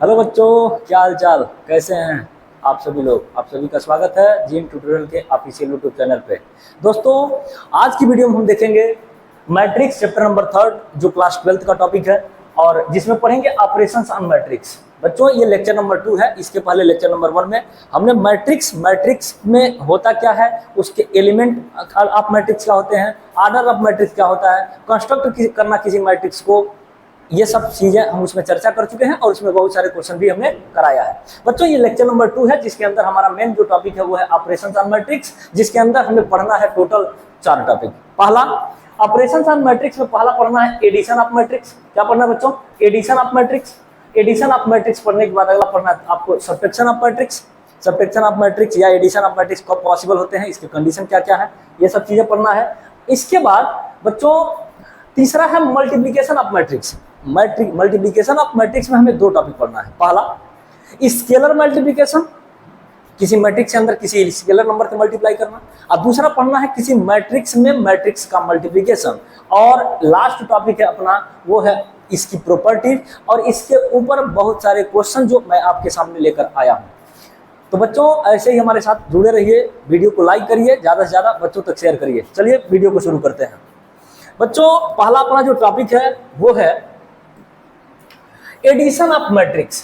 Hello बच्चों, क्या हाल चाल, कैसे हैं आप सभी लोग। आप सभी का स्वागत है जीन ट्यूटोरियल के ऑफिशियल यूट्यूब चैनल पे। दोस्तों, आज की वीडियो में हम देखेंगे मैट्रिक्स चैप्टर नंबर 3 जो क्लास 12th का टॉपिक है और जिसमें पढ़ेंगे ऑपरेशंस ऑन मैट्रिक्स। बच्चों, ये लेक्चर नंबर 2 है। इसके पहले लेक्चर नंबर 1 में हमने मैट्रिक्स में होता क्या है, उसके एलिमेंट ऑफ मैट्रिक्स क्या होते हैं, आर्डर ऑफ मैट्रिक्स क्या होता है, कंस्ट्रक्ट करना किसी मैट्रिक्स को, ये सब चीजें हम उसमें चर्चा कर चुके हैं और उसमें बहुत सारे क्वेश्चन भी हमने कराया है। बच्चों, ये लेक्चर नंबर 2 है जिसके अंदर हमारा मेन जो टॉपिक है वो है ऑपरेशंस ऑन मैट्रिक्स, जिसके अंदर हमें पढ़ना है टोटल 4 टॉपिक। पहला ऑपरेशंस ऑन मैट्रिक्स में पहला पढ़ना है एडिशन ऑफ मैट्रिक्स। क्या पढ़ना है बच्चों? Addition of matrix. Addition of matrix पढ़ने के बाद अगला पढ़ना है आपको subtraction of matrix. Subtraction of matrix या एडिशन ऑफ मैट्रिक्स कब पॉसिबल होते हैं, इसके कंडीशन क्या क्या है, ये सब चीजें पढ़ना है। इसके बाद बच्चों तीसरा है multiplication of matrix. Multiplication of matrix में हमें 2 टॉपिक पढ़ना है। पहला स्केलर मल्टीप्लिकेशन, किसी मैट्रिक्स के अंदर किसी स्केलर नंबर से मल्टीप्लाई करना, और दूसरा पढ़ना है किसी मैट्रिक्स में मैट्रिक्स का मल्टीप्लिकेशन। और लास्ट टॉपिक है अपना वो है इसकी प्रॉपर्टीज, और इसके ऊपर बहुत सारे क्वेश्चन जो मैं आपके सामने लेकर आया हूं। तो बच्चों ऐसे ही हमारे साथ जुड़े रहिए, वीडियो को लाइक करिए, ज्यादा से ज्यादा बच्चों तक शेयर करिए। चलिए वीडियो को शुरू करते हैं। बच्चों, पहला अपना जो टॉपिक है वो है addition of matrix.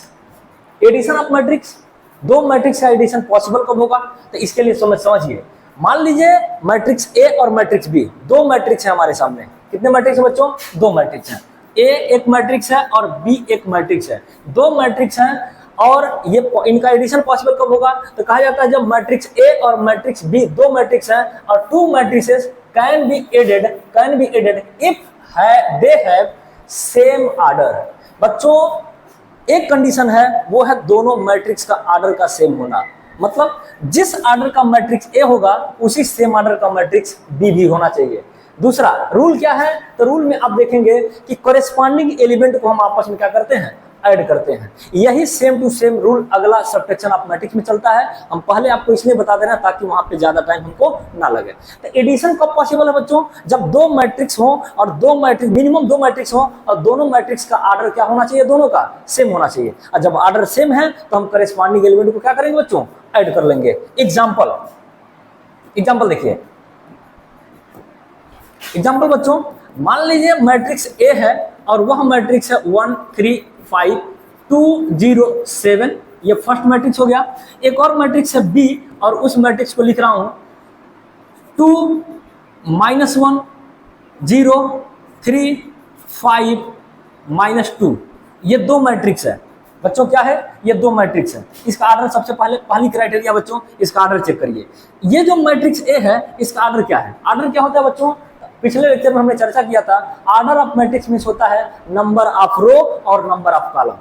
Addition of matrix, 2 matrix का एडिशन पॉसिबल कब होगा, तो इसके लिए समझिए। मान लीजिए मैट्रिक्स ए और मैट्रिक्स बी, 2 मैट्रिक्स है हमारे सामने। कितने मैट्रिक्स है बच्चों? 2 मैट्रिक्स हैं। ए एक मैट्रिक्स है और बी एक मैट्रिक्स है। 2 मैट्रिक्स हैं और ये इनका एडिशन पॉसिबल कब होगा, तो कहा जाता है जब मैट्रिक्स ए और मैट्रिक्स बी 2 मैट्रिक्स हैं और 2 matrices can be added if they have same order. बच्चों, एक कंडीशन है वो है दोनों मैट्रिक्स का आर्डर का सेम होना। मतलब जिस आर्डर का मैट्रिक्स ए होगा उसी सेम आर्डर का मैट्रिक्स बी भी होना चाहिए। दूसरा रूल क्या है, तो रूल में आप देखेंगे कि कॉरेस्पॉन्डिंग एलिमेंट को हम आपस में क्या करते हैं, ऐड करते हैं। यही सेम टू सेम रूल अगला सब्ट्रैक्शन ऑफ मैट्रिक्स में चलता है। हम पहले आपको इसलिए बता दे रहे हैं ताकि वहां पे ज्यादा टाइम हमको ना लगे। तो एडिशन कब पॉसिबल है बच्चों? जब 2 मैट्रिक्स हो और 2 मैट्रिक्स मिनिमम 2 मैट्रिक्स हो और दोनों मैट्रिक्स का आर्डर क्या होना चाहिए, दोनों का सेम होना चाहिए। और जब आर्डर सेम है तो हम करेस्पॉन्डिंग एलिमेंट को क्या करेंगे बच्चों, ऐड कर लेंगे। एग्जाम्पल देखिए। एग्जाम्पल बच्चों, मान लीजिए मैट्रिक्स ए है और वह मैट्रिक्स है 1 3 5 2 0 7, ये फर्स्ट मैट्रिक्स हो गया। एक और मैट्रिक्स है बी और उस मैट्रिक्स को लिख रहा हूं 2 -1 0 3 5 -2। ये 2 मैट्रिक्स है बच्चों। क्या है? ये 2 मैट्रिक्स है। इसका आर्डर सबसे पहली क्राइटेरिया बच्चों, इसका आर्डर चेक करिए। ये जो मैट्रिक्स ए है इसका आर्डर क्या है? आर्डर क्या होता है बच्चों? पिछले लेक्चर में हमने चर्चा किया था, आर्डर ऑफ मैट्रिक्स मींस होता है नंबर ऑफ रो और number of column.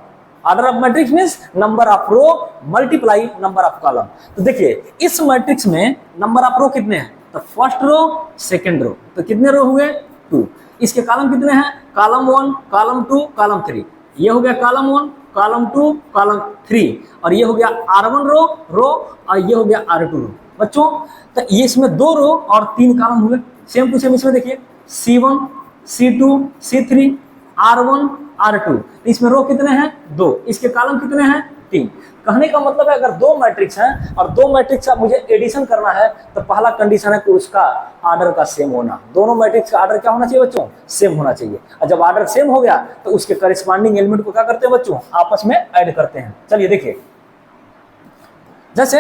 Order of matrix means number of row multiply number of column. तो देखिए इस मैट्रिक्स में नंबर ऑफ रो कितने हैं, तो फर्स्ट रो सेकंड रो, तो कितने रो हुए? 2। इसके कॉलम कितने हैं? Column 1 column 2 column 3। ये हो गया कॉलम 1 कॉलम 2 कॉलम 3 और ये हो गया R1 रो और ये हो गया R2 रो। बच्चों तो ये इसमें 2 रो और 3 कॉलम हुए। सेम टू सेम इसमें देखिए C1 C2 C3 R1 R2। इसमें रो कितने हैं? 2। इसके कॉलम कितने हैं? 3। कहने का मतलब है अगर 2 मैट्रिक्स हैं और 2 मैट्रिक्स का मुझे एडिशन करना है तो पहला कंडीशन है कि उसका आर्डर का सेम होना। दोनों मैट्रिक्स का आर्डर क्या होना चाहिए बच्चों? सेम होना चाहिए। और जब आर्डर सेम हो गया तो उसके करेस्पॉन्डिंग एलिमेंट को क्या करते हैं बच्चों? आपस में ऐड करते हैं। चलिए देखिए, जैसे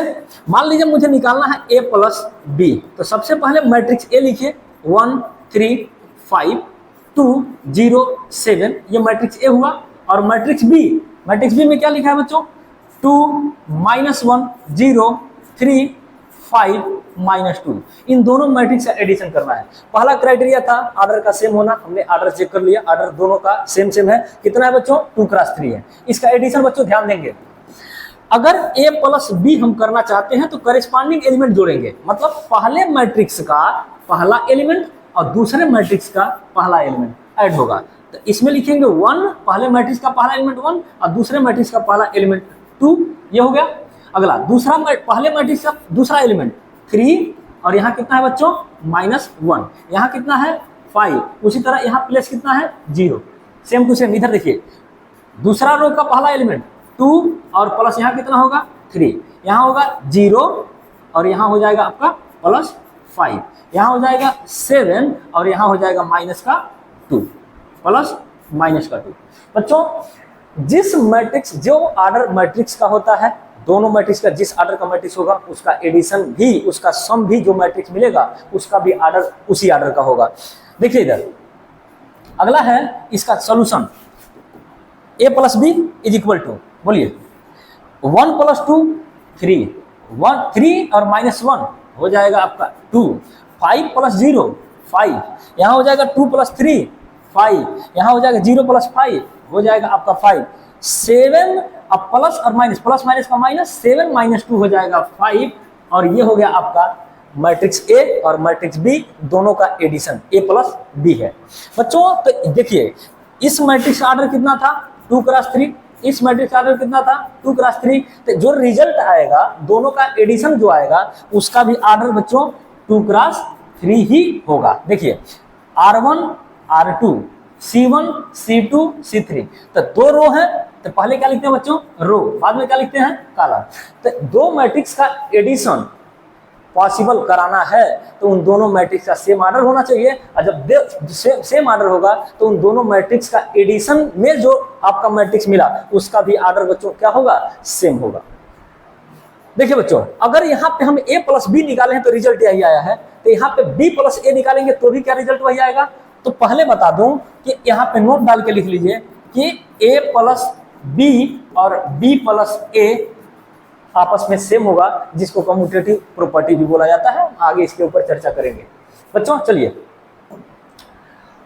मान लीजिए मुझे निकालना है a प्लस बी, तो सबसे पहले मैट्रिक्स ए लिखिए 1 3 5 2 0 7, ये मैट्रिक्स ए हुआ। और मैट्रिक्स बी में क्या लिखा है बच्चों? 2 -1 0 3 5 -2। इन दोनों मैट्रिक्स का एडिशन करना है। पहला क्राइटेरिया था आर्डर का सेम होना, हमने आर्डर चेक कर लिया, आर्डर दोनों का सेम है। कितना है बच्चों? 2 × 3 है। इसका एडिशन बच्चों ध्यान देंगे, अगर a प्लस बी हम करना चाहते हैं तो करेस्पॉन्डिंग एलिमेंट जोड़ेंगे। मतलब पहले मैट्रिक्स का पहला एलिमेंट और दूसरे मैट्रिक्स का पहला एलिमेंट ऐड होगा। तो इसमें लिखेंगे 1, पहले मैट्रिक्स का पहला एलिमेंट 1 और दूसरे मैट्रिक्स का पहला एलिमेंट 2, ये हो गया। अगला पहले मैट्रिक्स का दूसरा एलिमेंट 3 और यहाँ कितना है बच्चों? -1। यहाँ कितना है? 5। उसी तरह यहाँ प्लेस कितना है? 0। सेम टू सेम इधर देखिए, दूसरा रो का पहला एलिमेंट 2 और प्लस यहाँ कितना होगा 3, यहाँ होगा 0 और यहाँ हो जाएगा आपका प्लस 5, यहाँ हो जाएगा 7 और यहाँ हो जाएगा माइनस का 2, प्लस माइनस का 2। बच्चों जिस मैट्रिक्स जो आर्डर मैट्रिक्स का होता है, दोनों मैट्रिक्स का जिस आर्डर का मैट्रिक्स होगा उसका एडिशन भी, उसका सम भी जो मैट्रिक्स मिलेगा उसका भी आर्डर उसी आर्डर का होगा। देखिए इधर अगला है इसका solution, a plus B is equal to, बोलिए 1 + 2 3, 3 और -1 हो जाएगा आपका 2, 5 + 0 5, यहाँ हो जाएगा 2 + 3 5, यहाँ हो जाएगा 0 + 5 हो जाएगा आपका 5, 7 अब प्लस और माइनस, प्लस माइनस का माइनस, 7 - 2 हो जाएगा 5 और ये हो गया आपका मैट्रिक्स ए और मैट्रिक्स बी दोनों का एडिशन a + b है। बच्चों तो देखिए इस मैट्रिक्स आर्डर कितना था 2 × 3, इस मैट्रिक्स आर्डर कितना था 2 × 3, तो जो रिजल्ट आएगा दोनों का एडिशन जो आएगा उसका भी आर्डर बच्चों 2 × 3 ही होगा। देखिए R1 R2 C1 C2 C3, तो 2 रो है तो पहले क्या लिखते हैं बच्चों रो, बाद में क्या लिखते हैं कॉलम। तो दो मैट्रिक्स का एडिशन पॉसिबल कराना है तो उन दोनों मैट्रिक्स का सेम आर्डर होना चाहिए, और जब सेम आर्डर होगा तो उन दोनों मैट्रिक्स का एडिशन में जो आपका मैट्रिक्स मिला उसका भी आर्डर बच्चों क्या होगा सेम होगा। देखिए बच्चों अगर यहाँ पे हम a + b निकाले हैं तो रिजल्ट यही आया है, तो यहाँ पे b + a निकालेंगे तो भी क्या रिजल्ट वही आएगा। तो पहले बता दूं कि यहाँ पे नोट डाल के लिख लीजिए कि a + b और b + a आपस में सेम होगा, जिसको कम्यूटेटिव प्रॉपर्टी भी बोला जाता है। आगे इसके ऊपर चर्चा करेंगे बच्चों। चलिए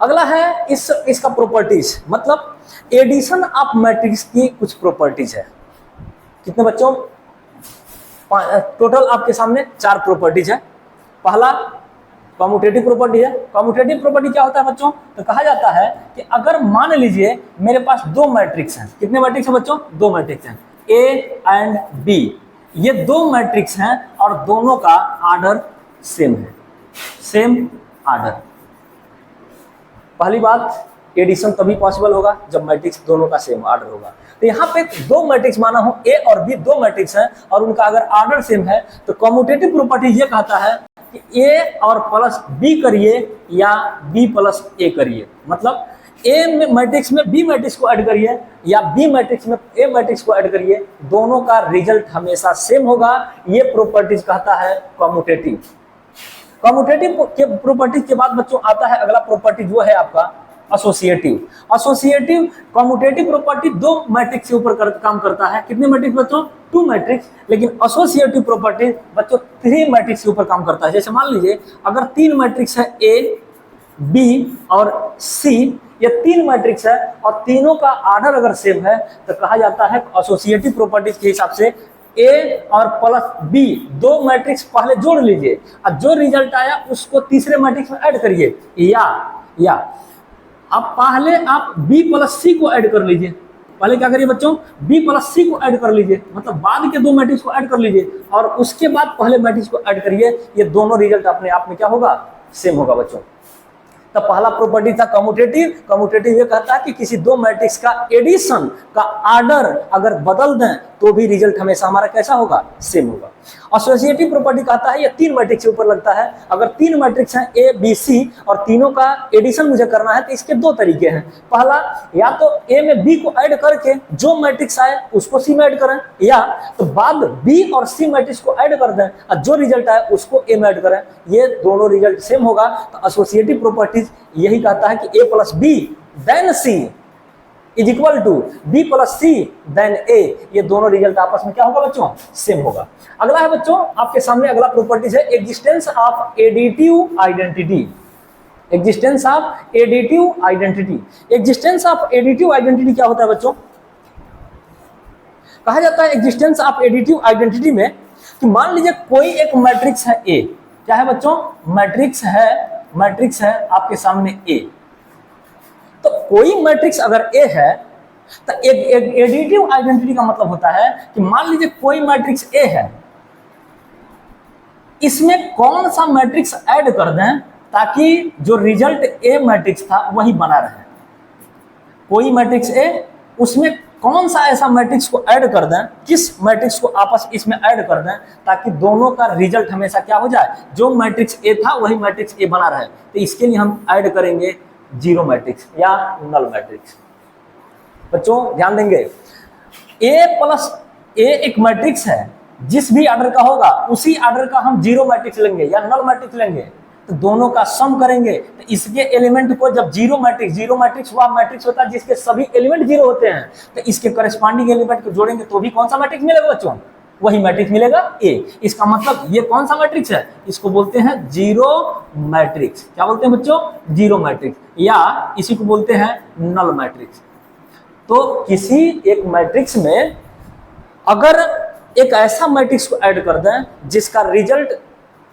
अगला है इसका प्रॉपर्टीज, मतलब एडिशन ऑफ मैट्रिक्स की कुछ प्रॉपर्टीज है। कितने बच्चों टोटल आपके सामने 4 प्रॉपर्टीज है। पहला कम्यूटेटिव प्रॉपर्टी है। कम्यूटेटिव प्रॉपर्टी क्या होता है बच्चों, तो कहा जाता है कि अगर मान लीजिए मेरे पास 2 मैट्रिक्स हैं, कितने मैट्रिक्स हैं बच्चों 2 मैट्रिक्स हैं A एंड B, ये 2 मैट्रिक्स हैं और दोनों का आर्डर सेम है, सेम आर्डर। पहली बात एडिशन तभी पॉसिबल होगा जब मैट्रिक्स दोनों का सेम आर्डर होगा। तो यहाँ पे 2 मैट्रिक्स माना हो A और B 2 मैट्रिक्स हैं और उनका अगर आर्डर सेम है तो कम्यूटेटिव प्रॉपर्टी ये कहता है कि A और प्लस B करिए या B + A करिए, मतलब A मैट्रिक्स में B मैट्रिक्स को ऐड करिए या B मैट्रिक्स में A मैट्रिक्स को ऐड करिए, दोनों का रिजल्ट हमेशा सेम होगा। ये प्रॉपर्टीज कहता है कम्यूटेटिव। कम्यूटेटिव के प्रॉपर्टीज के बाद बच्चों आता है अगला प्रॉपर्टी जो है आपका associative. Associative commutative property 2 matrix के ऊपर काम करता है। कितने मैट्रिक्स बच्चों 2 मैट्रिक्स, लेकिन एसोसिएटिव प्रॉपर्टी बच्चों 3 मैट्रिक्स के ऊपर काम करता है। जैसे मान लीजिए अगर 3 मैट्रिक्स है A B और C, ये 3 मैट्रिक्स है और तीनों का आर्डर अगर सेम है तो कहा जाता है एसोसिएटिव प्रॉपर्टीज के हिसाब से A और प्लस B 2 मैट्रिक्स पहले जोड़ लीजिए और जो रिजल्ट आया उसको तीसरे मैट्रिक्स में ऐड करिए, या अब पहले आप B + C को ऐड कर लीजिए। पहले क्या करिए बच्चों B + C को ऐड कर लीजिए, मतलब बाद के 2 मैट्रिक्स को ऐड कर लीजिए और उसके बाद पहले मैट्रिक्स को ऐड करिए। ये दोनों रिजल्ट अपने आप में क्या होगा सेम होगा बच्चों। तो पहला प्रॉपर्टी था कम्यूटेटिव। कम्यूटेटिव ये कहता है कि किसी 2 मैट्रिक्स का एडिशन का आर्डर अगर बदल दें तो भी रिजल्ट हमेशा हमारा कैसा होगा सेम होगा। एसोसिएटिव प्रॉपर्टी कहता है ये 3 मैट्रिक्स के ऊपर लगता है। अगर 3 मैट्रिक्स हैं A B C और तीनों का एडिशन मुझे करना है तो इसके 2 तरीके हैं। पहला या तो A में B को ऐड करके जो मैट्रिक्स आए उसको C में ऐड करें, या तो बाद B और C मैट्रिक्स को ऐड कर दें और जो रिजल्ट आए उसको A में ऐड करें। ये दोनों रिजल्ट सेम होगा। तो एसोसिएटिव प्रॉपर्टीज यही कहता है कि A + B then C is equal to B + C then A, ये दोनों रिजल्ट आपस में क्या होगा बच्चों सेम होगा। अगला है बच्चों आपके सामने अगला प्रॉपर्टीज है existence of additive identity. Existence of additive identity. Existence of additive identity क्या होता है बच्चों, कहा जाता है एग्जिस्टेंस ऑफ एडिटिव आइडेंटिटी में कि मान लीजिए कोई एक मैट्रिक्स है A, क्या है बच्चों मैट्रिक्स है आपके सामने A। तो कोई मैट्रिक्स अगर A है तो एक एडिटिव आइडेंटिटी का मतलब होता है कि मान लीजिए कोई मैट्रिक्स A है, इसमें कौन सा मैट्रिक्स ऐड कर दें ताकि जो रिजल्ट A मैट्रिक्स था वही बना रहे। कोई मैट्रिक्स A उसमें कौन सा ऐसा मैट्रिक्स को ऐड कर दें, किस मैट्रिक्स को आपस इसमें ऐड कर दें ताकि दोनों का रिजल्ट हमेशा क्या हो जाए, जो मैट्रिक्स ए था वही मैट्रिक्स ए बना रहे। तो इसके लिए हम ऐड करेंगे जीरो मैट्रिक्स या नल मैट्रिक्स। बच्चों ध्यान देंगे, ए प्लस ए एक मैट्रिक्स है, जिस भी ऑर्डर का होगा उसी ऑर्डर का हम जीरो मैट्रिक्स लेंगे या नल मैट्रिक्स लेंगे, तो दोनों का सम करेंगे। तो इसके एलिमेंट को जब जीरो मैट्रिक्स वह मैट्रिक्स होता है जिसके सभी एलिमेंट जीरो होते हैं, तो इसके करस्पॉन्डिंग एलिमेंट को जोड़ेंगे तो भी कौन सा मैट्रिक्स मिलेगा बच्चों, वही मैट्रिक्स मिलेगा ए। इसका मतलब ये कौन सा मैट्रिक्स है, इसको बोलते हैं जीरो मैट्रिक्स। क्या बोलते हैं बच्चों, जीरो मैट्रिक्स, या इसी को बोलते हैं नल मैट्रिक्स। तो किसी एक मैट्रिक्स में अगर एक ऐसा मैट्रिक्स को ऐड कर दें जिसका रिजल्ट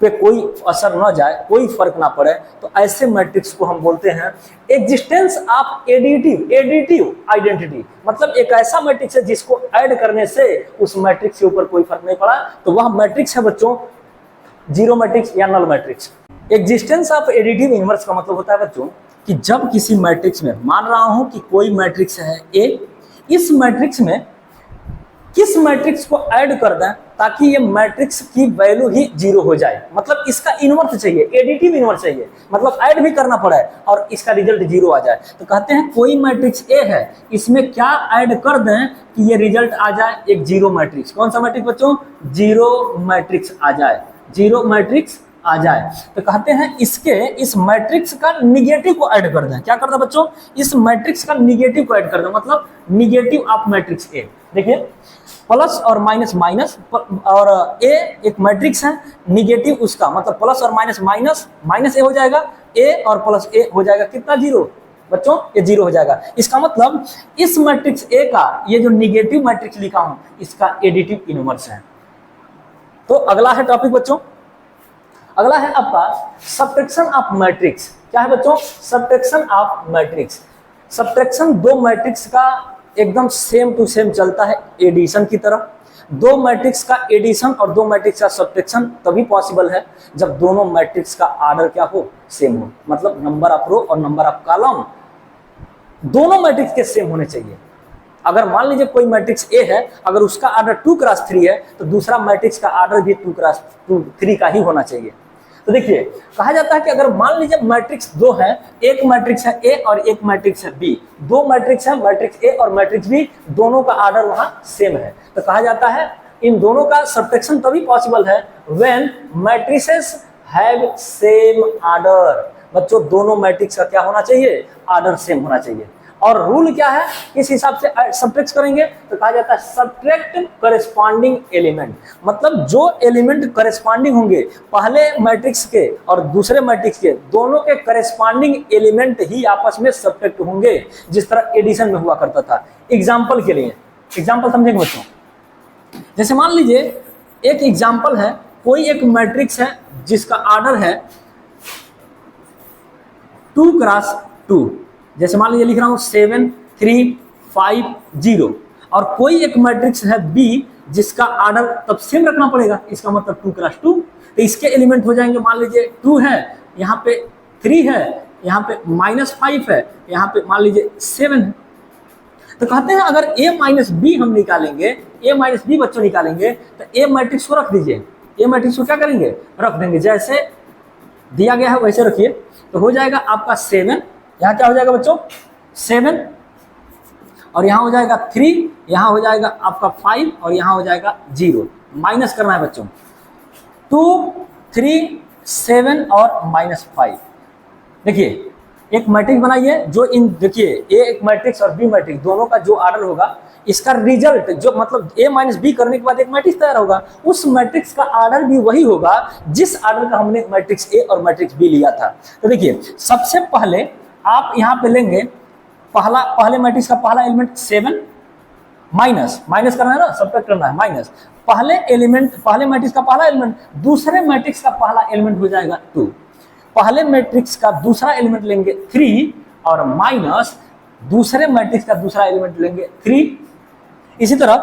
पे कोई असर न जाए, कोई फर्क ना पड़े, तो ऐसे मैट्रिक्स को हम बोलते हैं एग्जिस्टेंस ऑफ एडिटिव आइडेंटिटी। मतलब एक ऐसा मैट्रिक्स है जिसको ऐड करने से उस मैट्रिक्स के ऊपर कोई फर्क नहीं पड़ा, तो वह मैट्रिक्स है बच्चों जीरो मैट्रिक्स या null matrix. Existence of additive inverse का मतलब होता है बच्चों कि जब किसी मैट्रिक्स में, मान रहा हूं कि कोई मैट्रिक्स है ए, इस मैट्रिक्स में किस मैट्रिक्स को ऐड कर दें ताकि ये मैट्रिक्स की वैल्यू ही जीरो हो जाए, मतलब इसका इनवर्स चाहिए, एडिटिव इनवर्स चाहिए, मतलब ऐड भी करना पड़े और इसका रिजल्ट जीरो आ जाए। तो कहते हैं कोई मैट्रिक्स ए है, इसमें क्या ऐड कर दें कि ये रिजल्ट आ जाए एक जीरो मैट्रिक्स। कौन सा मैट्रिक्स बच्चों, जीरो मैट्रिक्स आ जाए, जीरो मैट्रिक्स आ जाए। तो कहते हैं इस मैट्रिक्स का निगेटिव को ऐड कर दें। क्या कर दें बच्चों, इस मैट्रिक्स का निगेटिव को ऐड कर दें, मतलब निगेटिव ऑफ मैट्रिक्स ए। देखिए प्लस और माइनस माइनस, और ए एक मैट्रिक्स है, निगेटिव उसका मतलब प्लस और माइनस माइनस माइनस ए हो जाएगा, ए और प्लस ए हो जाएगा कितना, जीरो बच्चों, ये जीरो हो जाएगा। इसका मतलब इस मैट्रिक्स ए का ये जो निगेटिव मैट्रिक्स लिखा हूं इसका एडिटिव इनवर्स है। तो अगला है टॉपिक बच्चों, अगला है आपका सब्ट्रैक्शन ऑफ मैट्रिक्स। क्या है बच्चों, सब्ट्रैक्शन ऑफ मैट्रिक्स। सब्ट्रैक्शन दो मैट्रिक्स का एकदम सेम टू सेम चलता है एडिशन की तरह। दो मैट्रिक्स का एडिशन और दो मैट्रिक्स का सब्ट्रैक्शन तभी पॉसिबल है जब दोनों मैट्रिक्स का ऑर्डर क्या हो, सेम हो, मतलब नंबर ऑफ रो और नंबर ऑफ कॉलम दोनों मैट्रिक्स के सेम होने चाहिए। अगर मान लीजिए कोई मैट्रिक्स ए है, अगर उसका ऑर्डर 2x3 है तो दूसरा मैट्रिक्स का ऑर्डर भी 2x3 का ही होना चाहिए। तो देखिए कहा जाता है कि अगर मान लीजिए मैट्रिक्स दो है, एक मैट्रिक्स है ए और एक मैट्रिक्स है बी, दो मैट्रिक्स है, मैट्रिक्स ए और मैट्रिक्स बी, दोनों का ऑर्डर वहां सेम है, तो कहा जाता है इन दोनों का सब्ट्रैक्शन तभी पॉसिबल है when matrices have same order. बच्चों दोनों मैट्रिक्स का क्या होना चाहिए, ऑर्डर सेम होना चाहिए। और रूल क्या है, किस हिसाब से सब्ट्रैक्ट करेंगे, तो कहा जाता है सब्ट्रैक्ट करेस्पॉन्डिंग एलिमेंट। मतलब जो एलिमेंट करेस्पॉन्डिंग होंगे पहले मैट्रिक्स के और दूसरे मैट्रिक्स के, दोनों के करेस्पॉन्डिंग एलिमेंट ही आपस में सब्ट्रैक्ट होंगे, जिस तरह एडिशन में हुआ करता था। एग्जाम्पल के लिए, एग्जाम्पल समझेंगे बच्चों, जैसे मान लीजिए एक एग्जाम्पल है, कोई एक मैट्रिक्स है जिसका ऑर्डर है 2x2, जैसे मान लीजिए लिख रहा हूं 7 3 5 0, और कोई एक मैट्रिक्स है बी जिसका ऑर्डर तब सेम रखना पड़ेगा, इसका मतलब 2x2। तो इसके एलिमेंट हो जाएंगे, मान लीजिए 2 है, यहाँ पे 3 है, यहाँ पे -5 है, यहाँ पे मान लीजिए 7 है। तो कहते हैं अगर a माइनस बी हम निकालेंगे, a माइनस बी बच्चों निकालेंगे, तो a मैट्रिक्स को रख दीजिए, a मैट्रिक्स को क्या करेंगे, रख देंगे, जैसे दिया गया है वैसे रखिए। तो हो जाएगा आपका 7, यहाँ क्या हो जाएगा बच्चों 7, और यहाँ हो जाएगा 3, यहाँ हो जाएगा आपका 5, और यहाँ हो जाएगा 0। माइनस करना है बच्चों, 2 3 7 और -5। देखिए एक मैट्रिक्स बनाइए जो इन, देखिए ए एक मैट्रिक्स और बी मैट्रिक्स दोनों का जो ऑर्डर होगा, इसका रिजल्ट जो मतलब a माइनस बी करने के बाद एक मैट्रिक्स तैयार होगा, उस मैट्रिक्स का ऑर्डर भी वही होगा जिस ऑर्डर का हमने मैट्रिक्स ए और मैट्रिक्स बी लिया था। तो देखिए सबसे पहले आप यहाँ पे लेंगे पहले मैट्रिक्स का पहला एलिमेंट 7, माइनस करना है ना, सब्ट्रैक्ट करना है, माइनस पहले मैट्रिक्स का पहला एलिमेंट, दूसरे मैट्रिक्स का पहला एलिमेंट हो जाएगा 2, पहले मैट्रिक्स का दूसरा एलिमेंट लेंगे 3, और माइनस दूसरे मैट्रिक्स का दूसरा एलिमेंट लेंगे 3। इसी तरह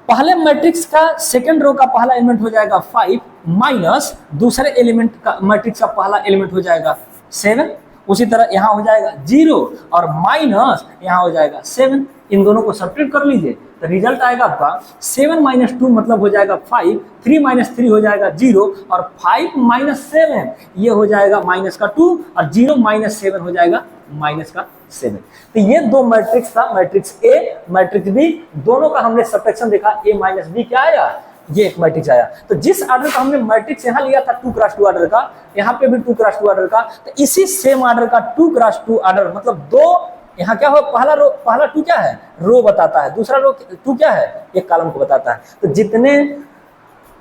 पहले मैट्रिक्स का सेकंड रो का पहला एलिमेंट हो जाएगा 5, माइनस दूसरे एलिमेंट का मैट्रिक्स का पहला एलिमेंट हो जाएगा 7, उसी तरह यहाँ हो जाएगा 0 और माइनस यहाँ हो जाएगा 7। इन दोनों को सब्ट्रैक्ट कर लीजिए तो रिजल्ट आएगा आपका 7 माइनस 2 मतलब हो जाएगा 5, 3 माइनस 3 हो जाएगा 0 और 5 माइनस 7 ये हो जाएगा माइनस का 2 और 0 माइनस 7 हो जाएगा माइनस का 7। तो ये दो मैट्रिक्स था, मैट्रिक्स ए मैट्रिक्स बी, दोनों का हमने सब्ट्रैक्शन देखा। ए माइनस बी क्या आया, ये एक मैट्रिक्स आया। तो जिस ऑर्डर का हमने मैट्रिक्स यहाँ लिया था 2x2 ऑर्डर का, यहाँ पे भी 2x2 ऑर्डर का, तो इसी सेम ऑर्डर का 2x2 ऑर्डर मतलब दो, यहाँ क्या हो, पहला रो, पहला 2 क्या है, रो बताता है, दूसरा रो 2 क्या है, एक कॉलम को बताता है। तो जितने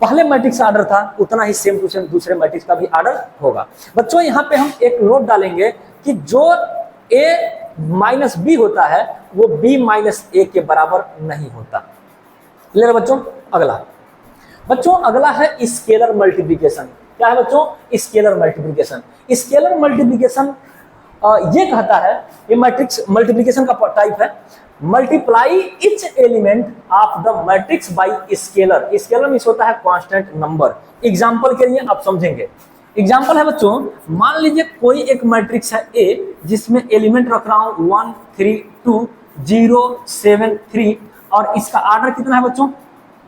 पहले मैट्रिक्स ऑर्डर था उतना ही सेम टू सेम दूसरे मैट्रिक्स का भी ऑर्डर होगा। बच्चों यहाँ पे हम एक नोट डालेंगे कि जो a माइनस बी होता है वो b माइनस ए के बराबर नहीं होता। क्लियर बच्चों। अगला है स्केलर मल्टीप्लिकेशन। क्या है बच्चों, स्केलर मल्टीप्लिकेशन। स्केलर मल्टीप्लिकेशन ये कहता है, ये मैट्रिक्स मल्टीप्लिकेशन का टाइप है, multiply etch element of the matrix bye scalar. Scalar means होता है कांस्टेंट नंबर। एग्जांपल के लिए आप समझेंगे। एग्जांपल है बच्चों, मान लीजिए कोई एक मैट्रिक्स है ए जिसमें एलिमेंट रख रहा हूं 1 3 2 0 7 3 और इसका ऑर्डर कितना है बच्चों,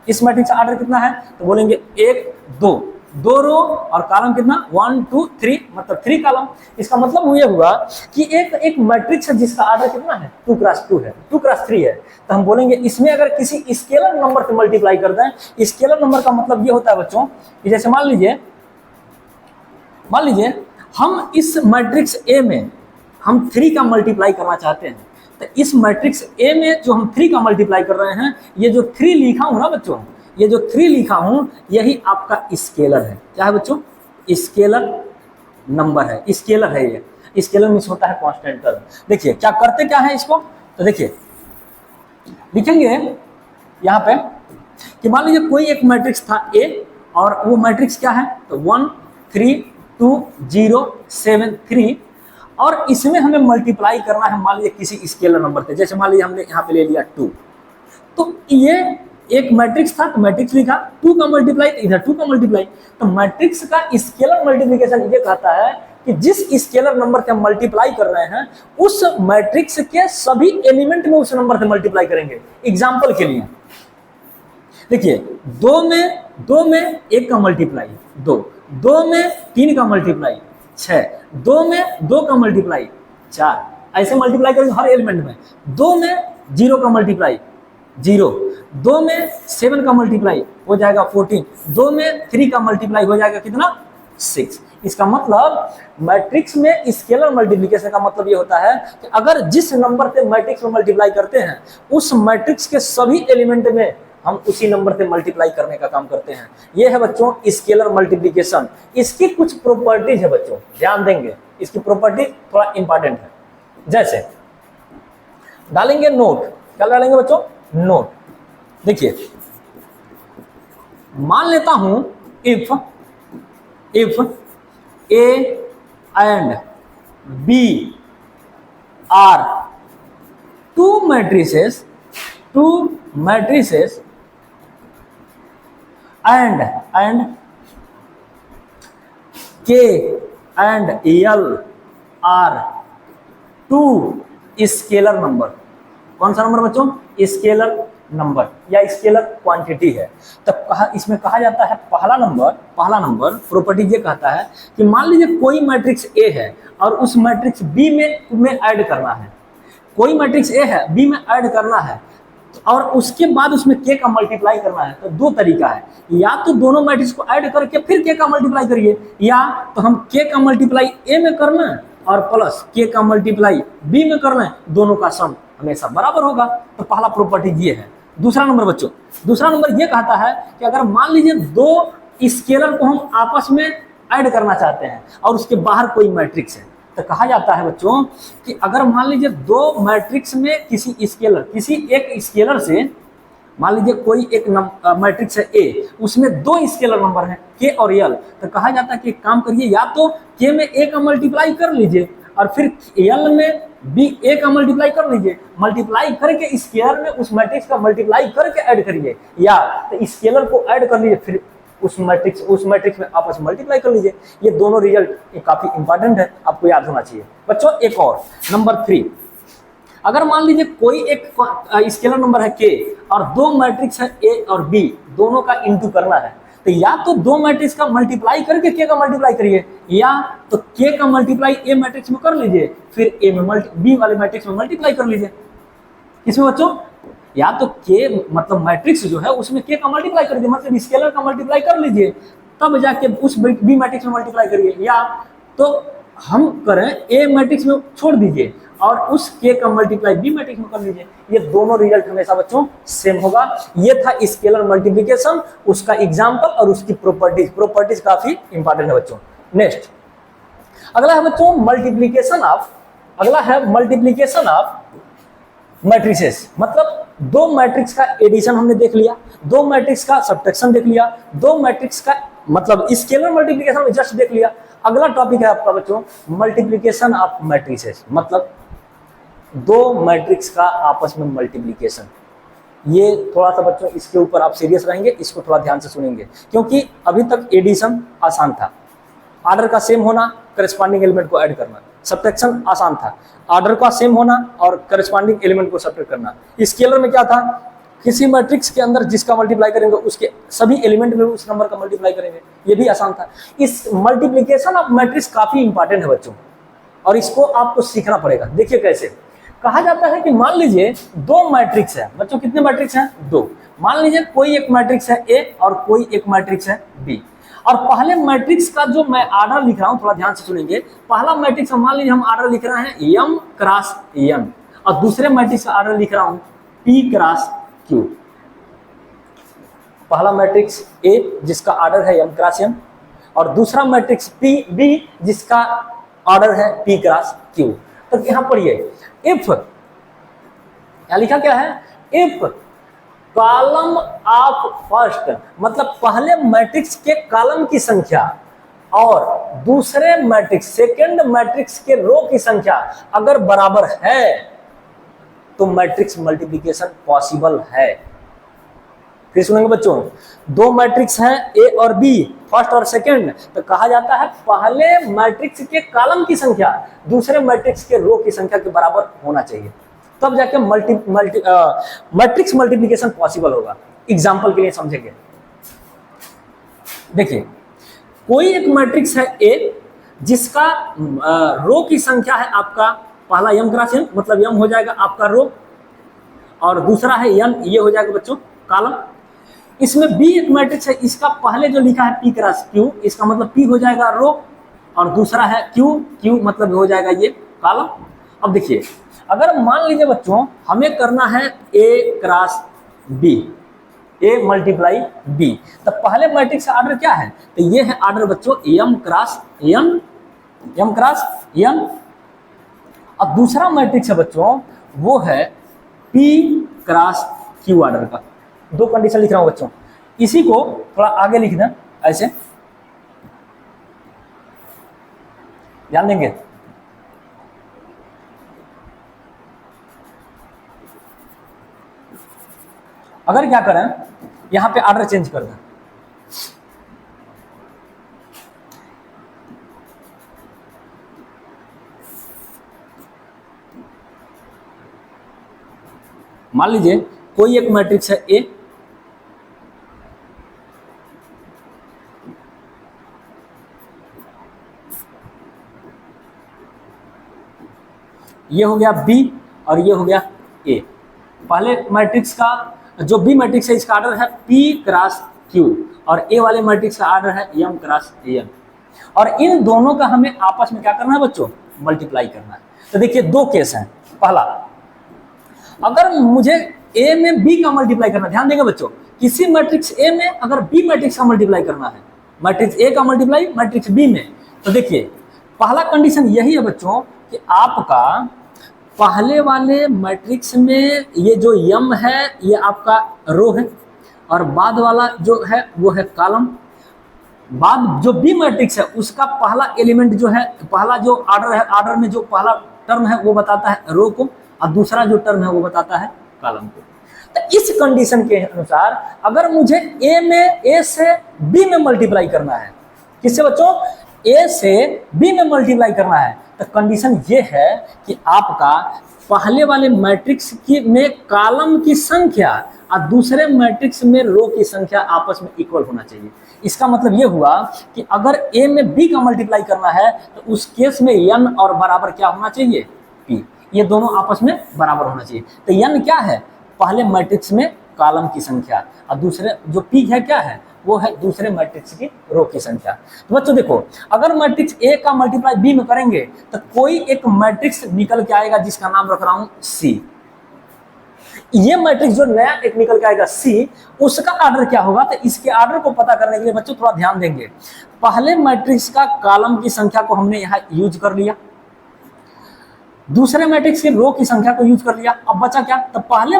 इस मैट्रिक्स का ऑर्डर कितना है, तो बोलेंगे 1 2, 2 रो और कॉलम कितना 1 2 3 मतलब 3 कॉलम। इसका मतलब ये हुआ कि एक मैट्रिक्स है जिसका ऑर्डर कितना है 2x2 है, 2x3 है। तो हम बोलेंगे इसमें अगर किसी स्केलर नंबर से मल्टीप्लाई कर दें, स्केलर नंबर का मतलब ये होता है बच्चों कि जैसे मान लीजिए हम इस मैट्रिक्स ए में हम 3 का मल्टीप्लाई करना चाहते हैं। तो इस मैट्रिक्स ए में जो हम 3 का मल्टीप्लाई कर रहे हैं, ये जो 3 लिखा हूं ना बच्चों, ये जो 3 लिखा हूं यही आपका स्केलर है। क्या है बच्चों, स्केलर नंबर है, स्केलर है ये। स्केलर मींस होता है कांस्टेंट टर्म। देखिए क्या करते क्या है इसको, तो देखिए लिखेंगे यहाँ पे कि मान लीजिए कोई एक मैट्रिक्स था ए और वो मैट्रिक्स क्या है, तो 1 3 2 0 7 3 और इसमें हमें मल्टीप्लाई करना है मान लीजिए किसी स्केलर नंबर से। जैसे मान लीजिए हमने यहाँ पे ले लिया 2, तो ये एक मैट्रिक्स था तो मैट्रिक्स लिखा, 2 का मल्टीप्लाई इधर 2 का मल्टीप्लाई। तो मैट्रिक्स का स्केलर मल्टीप्लिकेशन ये कहता है कि जिस स्केलर नंबर से हम मल्टीप्लाई कर रहे हैं उस मैट्रिक्स के सभी एलिमेंट में उस नंबर से मल्टीप्लाई करेंगे। एग्जाम्पल के लिए देखिए 2 में 1 का मल्टीप्लाई 2 में 3 का मल्टीप्लाई 6, 2 में 2 का मल्टीप्लाई 4, ऐसे मल्टीप्लाई करेंगे हर एलिमेंट में। 2 में 0 का मल्टीप्लाई 0, 2 में 7 का मल्टीप्लाई हो जाएगा 14, 2 में 3 का मल्टीप्लाई हो जाएगा कितना 6। इसका मतलब मैट्रिक्स में स्केलर मल्टीप्लिकेशन का मतलब ये होता है कि अगर जिस नंबर से मैट्रिक्स में मल्टीप्लाई करते हैं उस मैट्रिक्स के सभी एलिमेंट में हम उसी नंबर से मल्टीप्लाई करने का काम करते हैं। ये है बच्चों स्केलर मल्टीप्लिकेशन। इसकी कुछ प्रॉपर्टीज है बच्चों, ध्यान देंगे, इसकी प्रॉपर्टी थोड़ा इंपॉर्टेंट है। जैसे डालेंगे नोट, क्या डालेंगे बच्चों, नोट। देखिए मान लेता हूं if A and B are two matrices and K and L are 2 scalar number. कौन सा नंबर बच्चों, स्केलर नंबर या स्केलर क्वांटिटी है। तब इसमें कहा जाता है पहला नंबर प्रॉपर्टी ये कहता है कि मान लीजिए कोई मैट्रिक्स ए है और उस मैट्रिक्स बी में ऐड करना है। कोई मैट्रिक्स ए है बी में ऐड करना है और उसके बाद उसमें के का मल्टीप्लाई करना है। तो दो तरीका है, या तो दोनों मैट्रिक्स को ऐड करके फिर के का मल्टीप्लाई करिए, या तो हम के का मल्टीप्लाई ए में करना है और प्लस के का मल्टीप्लाई बी में करना है, दोनों का सम हमेशा बराबर होगा। तो पहला प्रॉपर्टी ये है। दूसरा नंबर बच्चों, दूसरा नंबर ये कहता है कि अगर मान लीजिए दो स्केलर को हम आपस में ऐड करना चाहते हैं और उसके बाहर कोई मैट्रिक्स है, तो कहा जाता है बच्चों कि अगर मान लीजिए दो मैट्रिक्स में किसी एक स्केलर से, मान लीजिए कोई एक मैट्रिक्स है ए, उसमें 2 स्केलर नंबर हैं के और एल, तो कहा जाता है कि काम करिए, या तो के में ए का मल्टीप्लाई कर लीजिए और फिर एल में बी ए का मल्टीप्लाई कर लीजिए, मल्टीप्लाई करके स्केलर में उस मैट्रिक्स का मल्टीप्लाई करके ऐड करिए, या तो स्केलर को ऐड कर लीजिए फिर उस मैट्रिक्स में आपस में मल्टीप्लाई कर लीजिए। ये दोनों रिजल्ट काफी इंपॉर्टेंट है, आपको याद होना चाहिए बच्चों। एक और नंबर 3, अगर मान लीजिए कोई एक स्केलर नंबर है k और दो मैट्रिक्स है a और b, दोनों का इंटू करना है, तो या तो दो मैट्रिक्स का मल्टीप्लाई करके k का मल्टीप्लाई करिए, या तो k का मल्टीप्लाई a मैट्रिक्स में कर लीजिए, फिर a में b वाले मैट्रिक्स में मल्टीप्लाई कर लीजिए। किसमें बच्चों? या तो k मतलब मैट्रिक्स जो है उसमें k का मल्टीप्लाई कर दीजिए, मतलब स्केलर का मल्टीप्लाई कर लीजिए, तब जाके उस b मैट्रिक्स में मल्टीप्लाई करिए, या तो हम करें a मैट्रिक्स में छोड़ दीजिए और उस k का मल्टीप्लाई b मैट्रिक्स में कर लीजिए। ये दोनों रिजल्ट हमेशा बच्चों सेम होगा। ये था स्केलर मल्टीप्लिकेशन, उसका एग्जांपल और उसकी प्रॉपर्टीज काफी इंपॉर्टेंट है बच्चों। नेक्स्ट अगला है बच्चों मल्टीप्लिकेशन ऑफ मैट्रिसेस, मतलब दो मैट्रिक्स का एडिशन हमने देख लिया, दो मैट्रिक्स का सब्ट्रैक्शन देख लिया, दो मैट्रिक्स का मतलब स्केलर मल्टीप्लिकेशन में जस्ट देख लिया। अगला टॉपिक है आपका बच्चों मल्टीप्लिकेशन ऑफ मैट्रिसेस, मतलब दो मैट्रिक्स का आपस में मल्टीप्लिकेशन। ये थोड़ा सा बच्चों इसके ऊपर आप सीरियस रहेंगे, इसको थोड़ा ध्यान से सुनेंगे, क्योंकि अभी तक एडिशन आसान था, ऑर्डर का सेम होना, करस्पॉन्डिंग एलिमेंट को ऐड करना। सब्ट्रैक्शन आसान था, ऑर्डर का सेम होना और करस्पॉन्डिंग एलिमेंट को सब्ट्रैक्ट करना। स्केलर में क्या था, किसी मैट्रिक्स के अंदर जिसका मल्टीप्लाई करेंगे उसके सभी एलिमेंट में उस नंबर का मल्टीप्लाई करेंगे, ये भी आसान था। इस मल्टीप्लिकेशन ऑफ मैट्रिक्स काफी इंपॉर्टेंट है बच्चों, और इसको आपको सीखना पड़ेगा। देखिए कैसे कहा जाता है कि मान लीजिए दो मैट्रिक्स है बच्चों, कितने मैट्रिक्स हैं? दो। मान लीजिए कोई एक मैट्रिक्स है ए और कोई एक मैट्रिक्स है बी, और पहले मैट्रिक्स का जो मैं ऑर्डर लिख रहा हूं, थोड़ा ध्यान से सुनेंगे। पहला मैट्रिक्स मान लीजिए हम ऑर्डर लिख रहे हैं m क्रॉस n, और दूसरे मैट्रिक्स का ऑर्डर लिख रहा हूं p क्रॉस q। पहला मैट्रिक्स A जिसका ऑर्डर है m क्रॉस n, और दूसरा मैट्रिक्स B जिसका ऑर्डर है p क्रॉस q। तो यहां पर ये इफ, यहां लिखा क्या है, इफ कॉलम ऑफ फर्स्ट, मतलब पहले मैट्रिक्स के कॉलम की संख्या और दूसरे मैट्रिक्स सेकंड मैट्रिक्स के रो की संख्या अगर बराबर है तो मैट्रिक्स मल्टीप्लिकेशन पॉसिबल है। फिर सुनेंगे बच्चों, दो मैट्रिक्स हैं ए और बी, फर्स्ट और सेकंड, तो कहा जाता है पहले मैट्रिक्स के कॉलम की संख्या दूसरे मैट्रिक्स के रो की संख्या के बराबर होना चाहिए, तब जाके मैट्रिक्स मल्टीप्लिकेशन पॉसिबल होगा। एग्जांपल के लिए समझेंगे, देखिए कोई एक मैट्रिक्स है ए जिसका रो की संख्या है आपका पहला m क्रॉस n, मतलब m हो जाएगा आपका रो, और दूसरा है n, ये हो जाएगा बच्चों कॉलम। इसमें b एक मैट्रिक्स है, इसका पहले जो लिखा है p क्रॉस q, इसका मतलब p हो जाएगा रो, और दूसरा है q मतलब हो जाएगा ये कॉलम। अब देखिए अगर मान लीजिए बच्चों हमें करना है a cross b, a multiply b, तो पहले मैट्रिक्स का ऑर्डर क्या है, तो ये है ऑर्डर बच्चों m क्रॉस n, और दूसरा मैट्रिक्स है बच्चों वो है p क्रॉस q ऑर्डर का। दो कंडीशन लिख रहा हूं बच्चों, इसी को थोड़ा आगे लिख दें, ऐसे ध्यान देंगे। अगर क्या करें यहां पे ऑर्डर चेंज कर दें, मान लीजिए कोई एक मैट्रिक्स है ए, ये हो गया बी और ये हो गया ए। पहले मैट्रिक्स का जो बी मैट्रिक्स है इसका ऑर्डर है p क्रॉस q, और ए वाले मैट्रिक्स का ऑर्डर है m क्रॉस n, और इन दोनों का हमें आपस में क्या करना है बच्चों, मल्टीप्लाई करना है। तो देखिए दो केस हैं, पहला अगर मुझे a में b का मल्टीप्लाई करना, ध्यान देंगे बच्चों, किसी मैट्रिक्स a में अगर b मैट्रिक्स का मल्टीप्लाई करना है, मैट्रिक्स a का मल्टीप्लाई मैट्रिक्स b में, तो देखिए पहला कंडीशन यही है बच्चों कि आपका पहले वाले मैट्रिक्स में ये जो m है ये आपका रो है, और बाद वाला जो है वो है कॉलम। बाद जो बी मैट्रिक्स है उसका पहला एलिमेंट जो है, पहला जो ऑर्डर है, ऑर्डर में जो पहला टर्म है वो बताता है रो को, और दूसरा जो टर्म है वो बताता है कॉलम को। तो इस कंडीशन के अनुसार अगर मुझे ए से बी में मल्टीप्लाई करना है, किससे बच्चों, ए से बी में मल्टीप्लाई करना है, तो कंडीशन ये है कि आपका पहले वाले मैट्रिक्स की में कॉलम की संख्या और दूसरे मैट्रिक्स में रो की संख्या आपस में इक्वल होना चाहिए। इसका मतलब ये हुआ कि अगर ए में बी का मल्टीप्लाई करना है तो उस केस में एन और बराबर क्या होना चाहिए, पी, ये दोनों आपस में बराबर होना चाहिए। तो एन क्या है, पहले मैट्रिक्स में कॉलम की संख्या, और दूसरे जो पी है क्या है, वो है दूसरे मैट्रिक्स की रो की संख्या। तो बच्चों देखो, अगर मैट्रिक्स ए का मल्टीप्लाई बी में करेंगे तो कोई एक मैट्रिक्स निकल के आएगा जिसका नाम रख रहा हूं सी। ये मैट्रिक्स जो नया एक निकल के आएगा सी, उसका ऑर्डर क्या होगा, तो इसके ऑर्डर को पता करने के लिए बच्चों थोड़ा ध्यान देंगे। पहले मैट्रिक्स का कॉलम की संख्या को हमने यहां यूज कर लिया, दूसरे मैट्रिक्स की रो की संख्या को यूज कर लिया। अब बचा क्या, तो पहले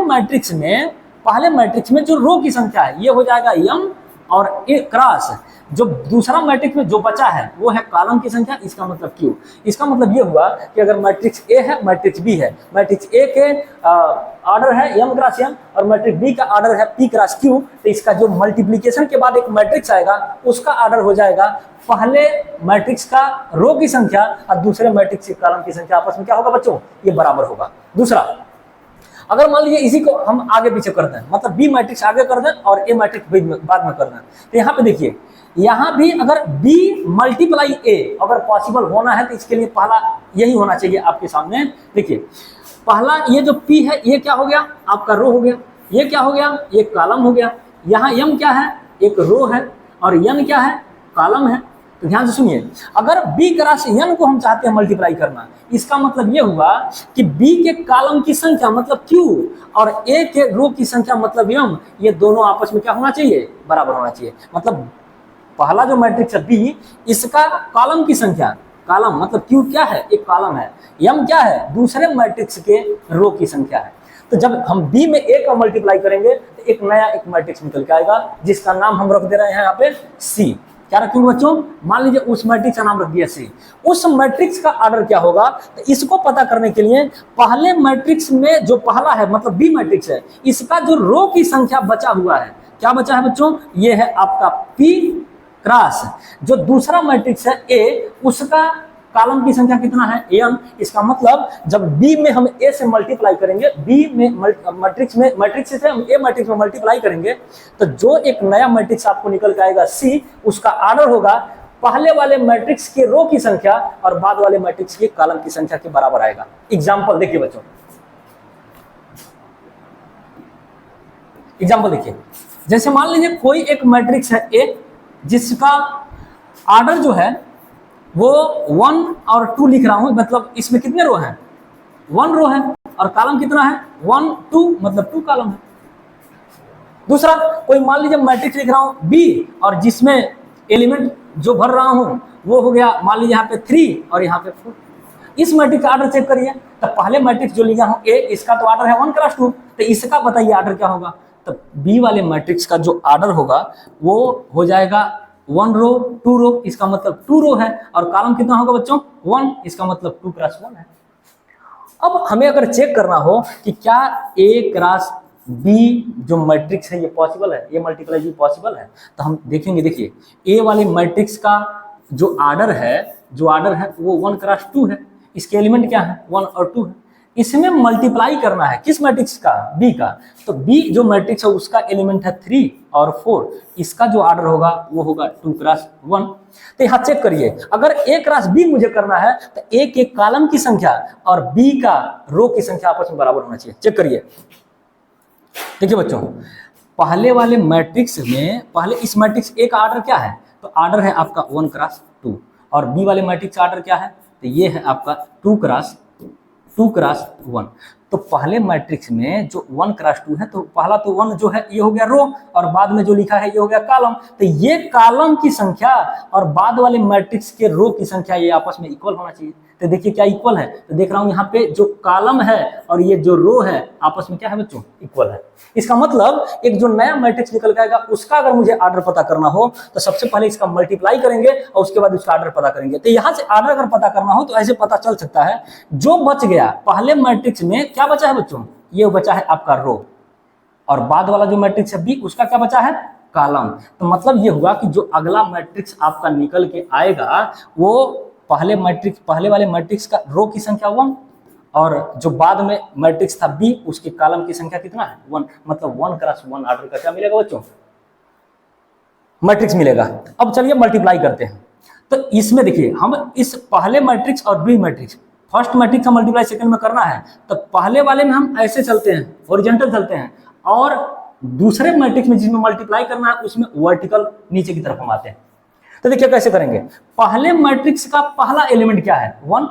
मैट्रिक्स में जो रो की संख्या है ये हो जाएगा m और ए क्रॉस जो दूसरा मैट्रिक्स में जो बचा है वो है कॉलम की संख्या, इसका मतलब क्यू। इसका मतलब ये हुआ कि अगर मैट्रिक्स ए है, मैट्रिक्स बी है, मैट्रिक्स ए के ऑर्डर है m क्रॉस m और मैट्रिक्स बी का ऑर्डर है p क्रॉस q, तो इसका जो मल्टीप्लीकेशन के बाद एक मैट्रिक्स आएगा उसका ऑर्डर हो जाएगा पहले मैट्रिक्स का रो की संख्या और दूसरे मैट्रिक्स की कॉलम की संख्या, आपस में क्या होगा बच्चों, ये बराबर होगा। दूसरा, अगर मान लीजिए इसी को हम आगे पीछे कर दें, मतलब बी मैट्रिक्स आगे कर दें और ए मैट्रिक्स बाद में कर दें, तो यहाँ पे देखिए, यहाँ भी अगर बी मल्टीप्लाई ए अगर पॉसिबल होना है तो इसके लिए पहला यही होना चाहिए आपके सामने। देखिए पहला ये जो पी है ये क्या हो गया, आपका रो हो गया, ये क्या हो गया, ये कॉलम हो गया, यहाँ एम क्या है, एक रो है, और एन क्या है, कॉलम है। तो ध्यान से सुनिए, अगर b क्रॉस n को हम चाहते हैं मल्टीप्लाई करना, इसका मतलब ये हुआ कि b के कॉलम की संख्या मतलब q और a के रो की संख्या मतलब m, ये दोनों आपस में क्या होना चाहिए, बराबर होना चाहिए। मतलब पहला जो मैट्रिक्स है b, इसका कॉलम की संख्या, कॉलम मतलब q क्या है, एक कॉलम है, m क्या है, दूसरे मैट्रिक्स के रो की संख्या है। तो जब हम b में a का मल्टीप्लाई करेंगे तो एक नया एक मैट्रिक्स निकल के आएगा जिसका नाम हम रख दे रहे हैं यहाँ पे c। क्या रखेंगे बच्चों, मान लीजिए उस मैट्रिक्स का नाम रख दिया सी, उस मैट्रिक्स का ऑर्डर क्या होगा, तो इसको पता करने के लिए पहले मैट्रिक्स में जो पहला है मतलब बी मैट्रिक्स है, इसका जो रो की संख्या बचा हुआ है, क्या बचा है बच्चों, ये है आपका पी क्रॉस जो दूसरा मैट्रिक्स है ए, उसका कॉलम की संख्या कितना है, एन। इसका मतलब जब बी में हम ए से मल्टीप्लाई करेंगे, बी में मैट्रिक्स से हम ए मैट्रिक्स में मल्टीप्लाई करेंगे, तो जो एक नया मैट्रिक्स आपको निकल के आएगा सी, उसका ऑर्डर होगा पहले वाले मैट्रिक्स के रो की संख्या और बाद वाले मैट्रिक्स के कॉलम की संख्या के बराबर आएगा। एग्जाम्पल देखिए बच्चों, एग्जाम्पल देखिए, जैसे मान लीजिए कोई एक मैट्रिक्स है ए जिसका ऑर्डर जो है वो 1 और 2 लिख रहा हूं, मतलब इसमें कितने रो हैं, 1 रो है, और कॉलम कितना है 1 2, मतलब 2 कॉलम है। दूसरा, कोई मान लीजिए मैट्रिक्स लिख रहा हूं बी और जिसमें एलिमेंट जो भर रहा हूं वो हो गया मान लीजिए यहाँ पे 3 और यहाँ पे 4। इस मैट्रिक्स का ऑर्डर चेक करिए, तो पहले मैट्रिक्स जो लिया हूं ए, इसका तो ऑर्डर है 1 क्रॉस 2, तो इसका बताइए ऑर्डर क्या होगा। तो बी वाले मैट्रिक्स का जो ऑर्डर होगा वो हो जाएगा 1 रो 2 रो, इसका मतलब 2 रो है, और कॉलम कितना होगा बच्चों 1, इसका मतलब 2 क्रॉस 1 है। अब हमें अगर चेक करना हो कि क्या ए क्रॉस बी जो मैट्रिक्स है ये पॉसिबल है, ये मल्टीप्लाई भी पॉसिबल है, तो हम देखेंगे। देखिए ए वाले मैट्रिक्स का जो ऑर्डर है वो 1 क्रॉस 2 है, इसके एलिमेंट क्या है 1 और 2 है, इसमें मल्टीप्लाई करना है किस मैट्रिक्स का, बी का, तो बी जो मैट्रिक्स है उसका एलिमेंट है 3 और 4, इसका जो ऑर्डर होगा वो होगा 2 क्रॉस 1। तो यहाँ चेक करिए, अगर ए क्रॉस बी मुझे करना है तो ए के कॉलम की संख्या और बी का रो की संख्या आपस में बराबर होना चाहिए। चेक करिए, देखिए बच्चों, पहले वाले मैट्रिक्स में पहले इस मैट्रिक्स ए का ऑर्डर क्या है, तो ऑर्डर है आपका 1 क्रॉस 2, और बी वाले मैट्रिक्स का ऑर्डर क्या है, तो ये है आपका 2 क्रॉस 1। तो पहले मैट्रिक्स में जो 1 क्रॉस 2 है, तो पहला तो 1 जो है ये हो गया रो, और बाद में जो लिखा है ये हो गया कॉलम, तो ये कॉलम की संख्या और बाद वाले मैट्रिक्स के रो की संख्या ये आपस में इक्वल होना चाहिए। तो देखिए क्या इक्वल है, तो देख रहा हूं यहाँ पे जो कॉलम है और ये जो रो है आपस में क्या है बच्चों, इक्वल है। इसका मतलब एक जो नया मैट्रिक्स निकल के आएगा उसका अगर मुझे ऑर्डर पता करना हो तो सबसे पहले इसका मल्टीप्लाई करेंगे और उसके बाद उसका ऑर्डर पता करेंगे। तो यहाँ से ऑर्डर अगर पता करना हो तो ऐसे पता चल सकता है, जो बच गया पहले मैट्रिक्स में क्या बचा है बच्चों, ये बचा है आपका रो, और बाद वाला जो मैट्रिक्स है बी, उसका क्या बचा है, कॉलम। तो मतलब ये हुआ कि जो अगला मैट्रिक्स आपका निकल के आएगा वो पहले वाले मैट्रिक्स का रो की संख्या 1 और जो बाद में मैट्रिक्स था बी उसके कॉलम की संख्या कितना है, 1। मतलब 1 क्रॉस 1 ऑर्डर का क्या मिलेगा बच्चों, मैट्रिक्स मिलेगा। अब चलिए मल्टीप्लाई करते हैं। तो इसमें देखिए हम इस पहले मैट्रिक्स और बी मैट्रिक्स, फर्स्ट मैट्रिक्स का मल्टीप्लाई सेकंड में करना है तो पहले वाले में हम ऐसे चलते हैं, हॉरिजॉन्टल चलते हैं, और दूसरे मैट्रिक्स में जिसमें मल्टीप्लाई करना है उसमें वर्टिकल नीचे की तरफ हम आते हैं। तो देखिए कैसे करेंगे, पहले मैट्रिक्स का पहला एलिमेंट क्या है, 1,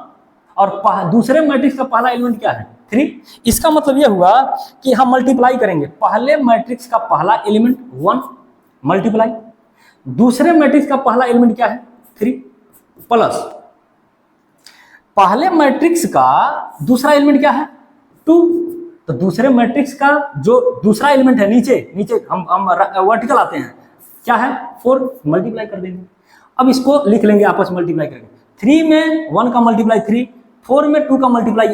और दूसरे मैट्रिक्स का पहला एलिमेंट क्या है, 3। इसका मतलब यह हुआ कि हम मल्टीप्लाई करेंगे, पहले मैट्रिक्स का पहला एलिमेंट 1 मल्टीप्लाई, दूसरे मैट्रिक्स का पहला एलिमेंट क्या है, 3, प्लस पहले मैट्रिक्स का दूसरा एलिमेंट क्या है, 2। तो दूसरे मैट्रिक्स का जो दूसरा एलिमेंट है नीचे हम वर्टिकल आते हैं, क्या है, 4 मल्टीप्लाई कर देंगे। अब इसको लिख लेंगे आपस में मल्टीप्लाई करके, 3 में 1 का मल्टीप्लाई 3, 4 में 2 का मल्टीप्लाई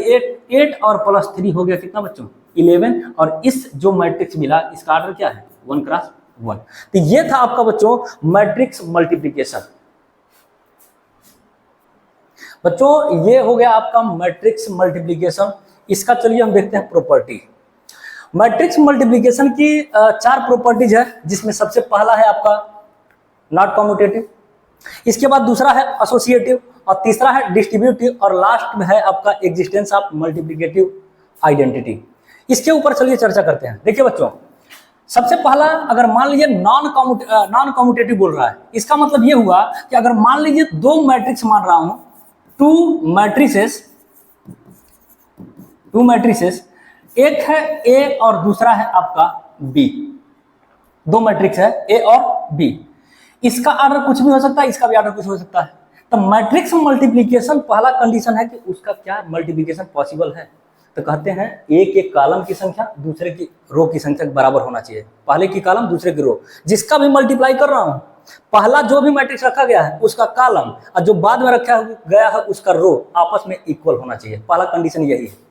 8 और प्लस 3 हो गया कितना बच्चों, 11। और इस जो मैट्रिक्स मिला इसका ऑर्डर क्या है, 1 क्रॉस 1। तो ये था आपका बच्चों मैट्रिक्स मल्टीप्लिकेशन। बच्चों ये हो गया आपका मैट्रिक्स मल्टीप्लिकेशन। इसका चलिए हम देखते हैं प्रॉपर्टी। मैट्रिक्स मल्टीप्लिकेशन की 4 प्रॉपर्टीज है, जिसमें सबसे पहला है आपका नॉट कम्यूटेटिव, इसके बाद दूसरा है एसोसिएटिव, और तीसरा है डिस्ट्रीब्यूटिव, और लास्ट में है आपका एग्जिस्टेंस ऑफ मल्टीप्लिकेटिव आइडेंटिटी। इसके ऊपर चलिए चर्चा करते हैं। देखिए बच्चों सबसे पहला, अगर मान लीजिए नॉन कम्यूटेटिव बोल रहा है, इसका मतलब ये हुआ कि अगर मान लीजिए 2 मैट्रिक्स मान रहा हूं, 2 मैट्रिसेस, एक है ए और दूसरा है आपका बी, 2 मैट्रिक्स है ए और बी, इसका ऑर्डर कुछ भी हो सकता है, इसका भी ऑर्डर कुछ हो सकता है। तो मैट्रिक्स मल्टीप्लिकेशन पहला कंडीशन है कि उसका क्या मल्टीप्लिकेशन पॉसिबल है। तो कहते हैं एक एक कॉलम की संख्या दूसरे की रो की संख्या के बराबर होना चाहिए, पहले की कॉलम दूसरे की रो, जिसका भी मल्टीप्लाई कर रहा हूं पहला जो भी मैट्रिक्स रखा गया है उसका कॉलम और जो बाद में रखा गया है उसका रो आपस में इक्वल होना चाहिए। पहला कंडीशन यही है।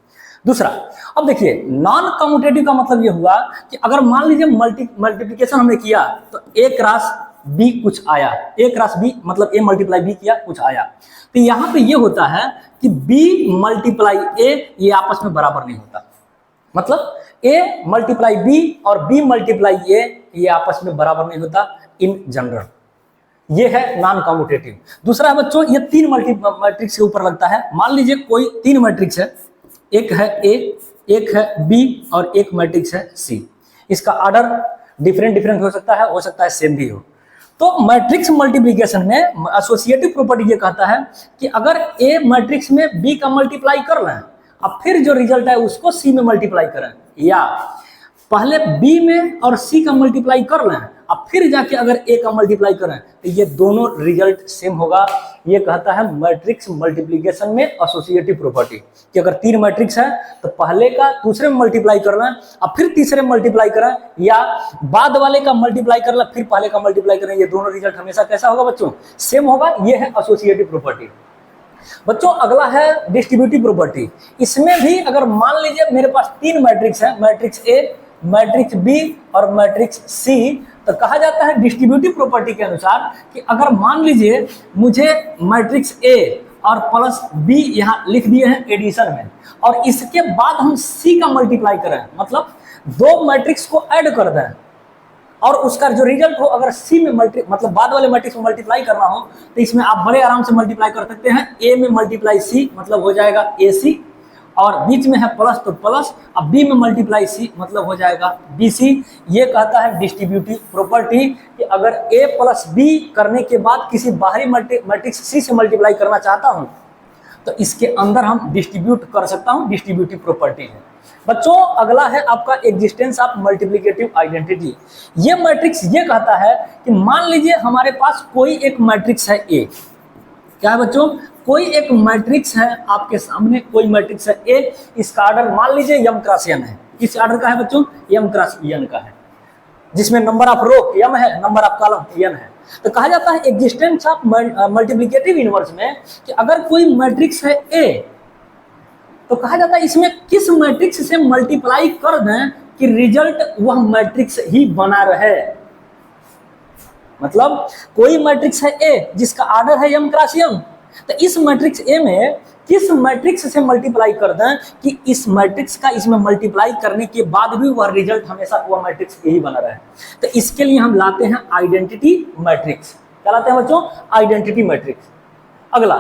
दूसरा, अब देखिए नॉन कम्यूटेटिव का मतलब ये हुआ कि अगर मान लीजिए मल्टीप्लिकेशन हमने किया तो ए क्रॉस बी कुछ आया, ए क्रॉस बी मतलब ए मल्टीप्लाई बी किया कुछ आया, तो यहां पे ये होता है कि बी मल्टीप्लाई ए ये आपस में बराबर नहीं होता, मतलब ए मल्टीप्लाई बी और बी मल्टीप्लाई ए ये आपस में बराबर नहीं होता इन जनरल। ये है नॉन कम्यूटेटिव। दूसरा है बच्चों ये 3 मैट्रिक्स के ऊपर लगता है। मान लीजिए कोई 3 मैट्रिक्स है, एक है ए, एक है बी और एक मैट्रिक्स है सी, इसका ऑर्डर डिफरेंट हो सकता है सेम भी हो। तो मैट्रिक्स मल्टीप्लिकेशन में एसोसिएटिव प्रॉपर्टी ये कहता है कि अगर ए मैट्रिक्स में बी का मल्टीप्लाई कर लें अब फिर जो रिजल्ट है उसको सी में मल्टीप्लाई करें, या पहले बी में और सी का मल्टीप्लाई कर लें अब फिर जाके अगर ए का मल्टीप्लाई करें तो ये दोनों रिजल्ट सेम होगा। ये कहता है मैट्रिक्स मल्टीप्लिकेशन में एसोसिएटिव प्रॉपर्टी कि अगर 3 मैट्रिक्स है तो पहले का दूसरे में मल्टीप्लाई कर लें अब फिर तीसरे में मल्टीप्लाई करें, या बाद वाले का मल्टीप्लाई कर लें फिर पहले का मल्टीप्लाई करें, ये दोनों रिजल्ट हमेशा कैसा होगा बच्चों, सेम होगा। ये है एसोसिएटिव प्रॉपर्टी। बच्चों अगला है डिस्ट्रीब्यूटिव प्रॉपर्टी। इसमें भी अगर मान लीजिए मेरे पास 3 मैट्रिक्स है, मैट्रिक्स ए, मैट्रिक्स बी और मैट्रिक्स सी, तो कहा जाता है डिस्ट्रीब्यूटिव प्रॉपर्टी के अनुसार कि अगर मान लीजिए मुझे मैट्रिक्स ए और प्लस बी यहाँ लिख दिए हैं एडिशन में, और इसके बाद हम सी का मल्टीप्लाई करें, मतलब 2 मैट्रिक्स को ऐड कर दें और उसका जो रिजल्ट हो अगर सी में मतलब बाद वाले मैट्रिक्स में मल्टीप्लाई करना हो तो इसमें आप बड़े आराम से मल्टीप्लाई कर सकते हैं। ए में मल्टीप्लाई सी मतलब हो जाएगा ए सी, और बीच में है प्लस तो प्लस, अब बी में मल्टीप्लाई सी मतलब हो जाएगा बी सी। ये कहता है डिस्ट्रीब्यूटिव प्रॉपर्टी कि अगर ए प्लस बी करने के बाद किसी बाहरी मैट्रिक्स सी से मल्टीप्लाई करना चाहता हूं तो इसके अंदर हम डिस्ट्रीब्यूट कर सकता हूं, डिस्ट्रीब्यूटिव प्रॉपर्टी है। बच्चों अगला है आपका एग्जिस्टेंस ऑफ मल्टीप्लिकेटिव आइडेंटिटी। ये मैट्रिक्स ये कहता है कि मान लीजिए हमारे पास कोई एक मैट्रिक्स है ए, क्या है बच्चों, कोई एक मैट्रिक्स है आपके सामने, कोई मैट्रिक्स है ए, इसका ऑर्डर मान लीजिए m क्रॉस n है। किस ऑर्डर का है बच्चों, m क्रॉस n का है, जिसमें नंबर ऑफ रो m है, नंबर ऑफ कॉलम n है। तो कहा जाता है एग्जिस्टेंस ऑफ मल्टीप्लिकेटिव इनवर्स में कि अगर कोई मैट्रिक्स है ए तो कहा जाता है इसमें किस मैट्रिक्स से मल्टीप्लाई कर दें कि रिजल्ट वह मैट्रिक्स ही बना रहे। मतलब कोई मैट्रिक्स है ए जिसका ऑर्डर है m क्रॉस m, तो इस मैट्रिक्स ए में किस मैट्रिक्स से मल्टीप्लाई कर दें कि इस मैट्रिक्स का इसमें मल्टीप्लाई करने के बाद भी वह रिजल्ट हमेशा वह मैट्रिक्स ए ही बना रहे। तो इसके लिए हम लाते हैं आइडेंटिटी मैट्रिक्स। क्या लाते हैं बच्चों? Identity matrix. अगला,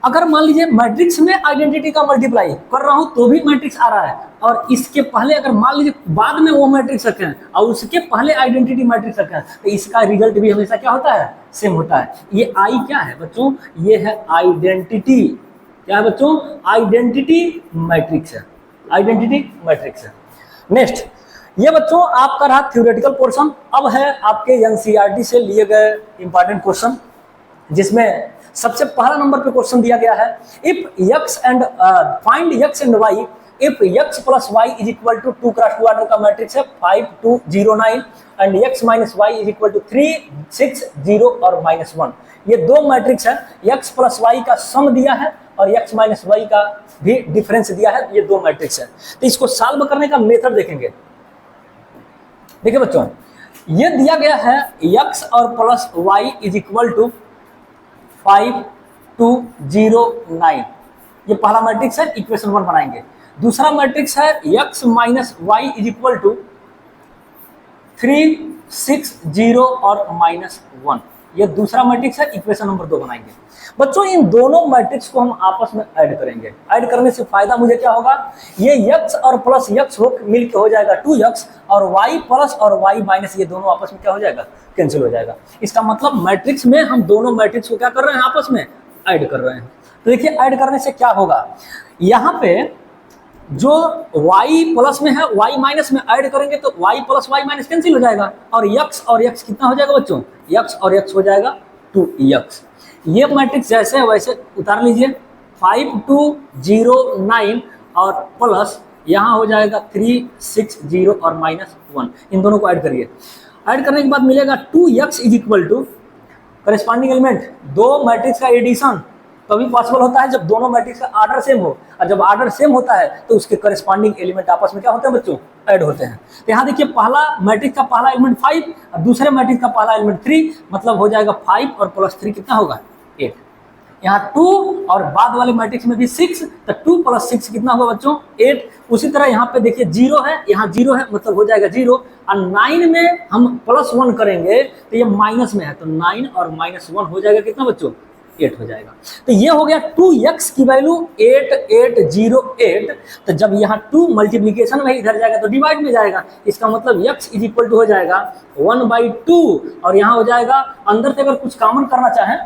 अगर मान लीजिए मैट्रिक्स में आइडेंटिटी का मल्टीप्लाई कर रहा हूं तो भी मैट्रिक्स आ रहा है, और इसके पहले अगर मान लीजिए बाद में वो मैट्रिक्स रखें और उसके पहले आइडेंटिटी मैट्रिक्स रखें तो इसका रिजल्ट भी हमेशा क्या होता है? सेम होता है। ये आई क्या है बच्चों? ये है आइडेंटिटी। क्या है बच्चों? आइडेंटिटी मैट्रिक्स है। आइडेंटिटी मैट्रिक्स है। नेक्स्ट, ये बच्चों आपका रहा थ्योरेटिकल पोर्शन। अब है आपके एनसीईआरटी से लिए गए इंपॉर्टेंट क्वेश्चन, जिसमें सबसे पहला नंबर पे क्वेश्चन दिया गया है, if x and find x and y if x plus y is equal to 2 cross 2 order का मैट्रिक्स है 5 2 0 9 and x minus y is equal to 3 6 0 और -1। ये दो मैट्रिक्स है, x प्लस y का सम दिया है और x माइनस y का भी डिफरेंस दिया है। ये दो मैट्रिक्स है। तो इसको सॉल्व करने का मेथड देखेंगे। देखिए बच्चों, ये दिया गया है x और plus y is equal to 5 2 0 9, ये पहला मैट्रिक्स है, इक्वेशन 1 बनाएंगे। दूसरा मैट्रिक्स है x minus Y is equal to 3 6 0 और -1, ये दूसरा मैट्रिक्स है, इक्वेशन नंबर 2 बनाएंगे। बच्चों इन दोनों मैट्रिक्स को हम आपस में ऐड करेंगे। ऐड करने से फायदा मुझे क्या होगा? ये x और प्लस x हो मिलकर हो जाएगा 2x और y प्लस और y माइनस, ये दोनों आपस में क्या हो जाएगा? कैंसिल हो जाएगा। इसका मतलब मैट्रिक्स में हम दोनों मैट्रिक्स को क्या कर रहे हैं? आपस में ऐड कर रहे हैं। तो देखिए ऐड करने से क्या होगा, यहाँ पे जो y प्लस में है y माइनस में ऐड करेंगे तो y plus y minus cancel हो जाएगा और x कितना हो जाएगा बच्चों? x और x हो जाएगा 2x। ये मैट्रिक्स जैसे है वैसे उतार लीजिए, 5 2 0 9 और प्लस यहाँ हो जाएगा 3 6 0 और -1। इन दोनों को ऐड करिए। ऐड करने के बाद मिलेगा 2x is equal to corresponding element, दो मैट्रिक्स का एडिशन तभी पॉसिबल होता है जब दोनों मैट्रिक्स का ऑर्डर सेम हो, और जब ऑर्डर सेम होता है तो उसके करेस्पॉन्डिंग एलिमेंट आपस में क्या होते हैं बच्चों? ऐड होते हैं। तो यहाँ देखिए पहला मैट्रिक्स का पहला एलिमेंट 5 और दूसरे मैट्रिक्स का पहला एलिमेंट 3, मतलब हो जाएगा 5 और प्लस 3 कितना होगा? 8। यहाँ 2 और बाद वाले मैट्रिक्स में भी 6, तो 2 प्लस 6 कितना होगा बच्चों? 8। उसी तरह यहाँ पे देखिए 0 है, यहाँ 0 है, मतलब हो जाएगा 0, और 9 में हम +1 करेंगे तो ये माइनस में है, तो 9 और -1 हो जाएगा कितना बच्चों? 8 हो जाएगा। तो ये हो गया 2x की वैल्यू 8808। तो जब यहाँ 2 मल्टीप्लीकेशन में इधर जाएगा तो डिवाइड में जाएगा, इसका मतलब x इज इक्वल टू हो जाएगा 1/2, और यहाँ हो जाएगा अंदर से अगर कुछ कॉमन करना चाहें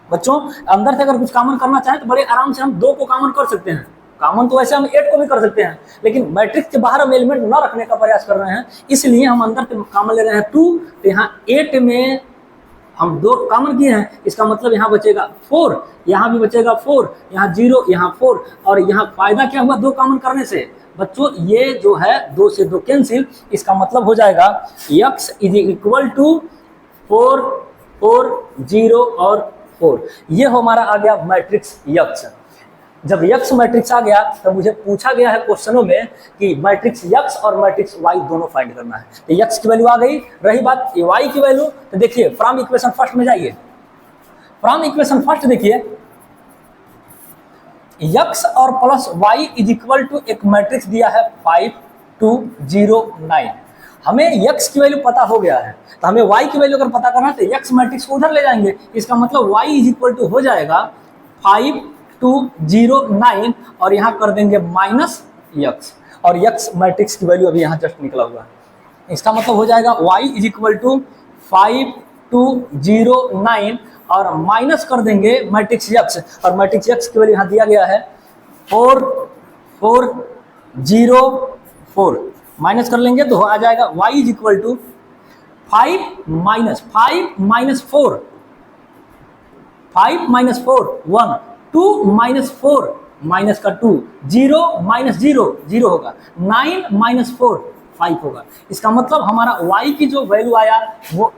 बच्चों, अंदर से अगर कुछ कॉमन करना चाहें तो बड़े आराम से हम 2 को कॉमन कर सकते हैं। कॉमन तो वैसे हम 8 को भी कर सकते हैं, लेकिन मैट्रिक्स के बाहर हम एलिमेंट न रखने का प्रयास कर रहे हैं, इसलिए हम अंदर से कॉमन ले रहे हैं 2। तो यहाँ 8 में हम 2 कॉमन किए हैं, इसका मतलब यहाँ बचेगा 4, यहाँ भी बचेगा 4, यहाँ 0, यहाँ 4, और यहाँ फायदा क्या हुआ 2 कॉमन करने से बच्चों? ये जो है 2 से 2 कैंसिल, इसका मतलब हो जाएगा x इज इक्वल टू 4 4 0 और 4। ये हमारा आ गया मैट्रिक्स x। जब x मैट्रिक्स आ गया तब मुझे पूछा गया है क्वेश्चनों में कि मैट्रिक्स x और मैट्रिक्स y दोनों फाइंड करना है। तो x की वैल्यू आ गई। रही बात y की वैल्यू, तो देखिए फ्रॉम इक्वेशन फर्स्ट में जाइए। फ्रॉम इक्वेशन फर्स्ट देखिए x और plus y is equal to एक मैट्रिक्स दिया है 5 2 0 9। हमें x की वैल्यू पता हो गया है, तो हमें y की वैल्यू अगर पता करना है तो x मैट्रिक्स को उधर ले जाएंगे। इसका मतलब y इज इक्वल टू हो जाएगा 5 2 0 9 और यहाँ कर देंगे -x, और x मैट्रिक्स की वैल्यू अभी यहाँ जस्ट निकला हुआ है। इसका मतलब हो जाएगा y इज इक्वल टू 5 2 0 9 और माइनस कर देंगे मैट्रिक्स x, और मैट्रिक्स x की वैल्यू यहाँ दिया गया है 4 4 0 4, माइनस कर लेंगे तो आ जाएगा y is equal to 5 minus 4 1 2 -4 minus का 2 0 -0 0 होगा, 9 -4 5 होगा। इसका मतलब हमारा y की जो वैल्यू आया वो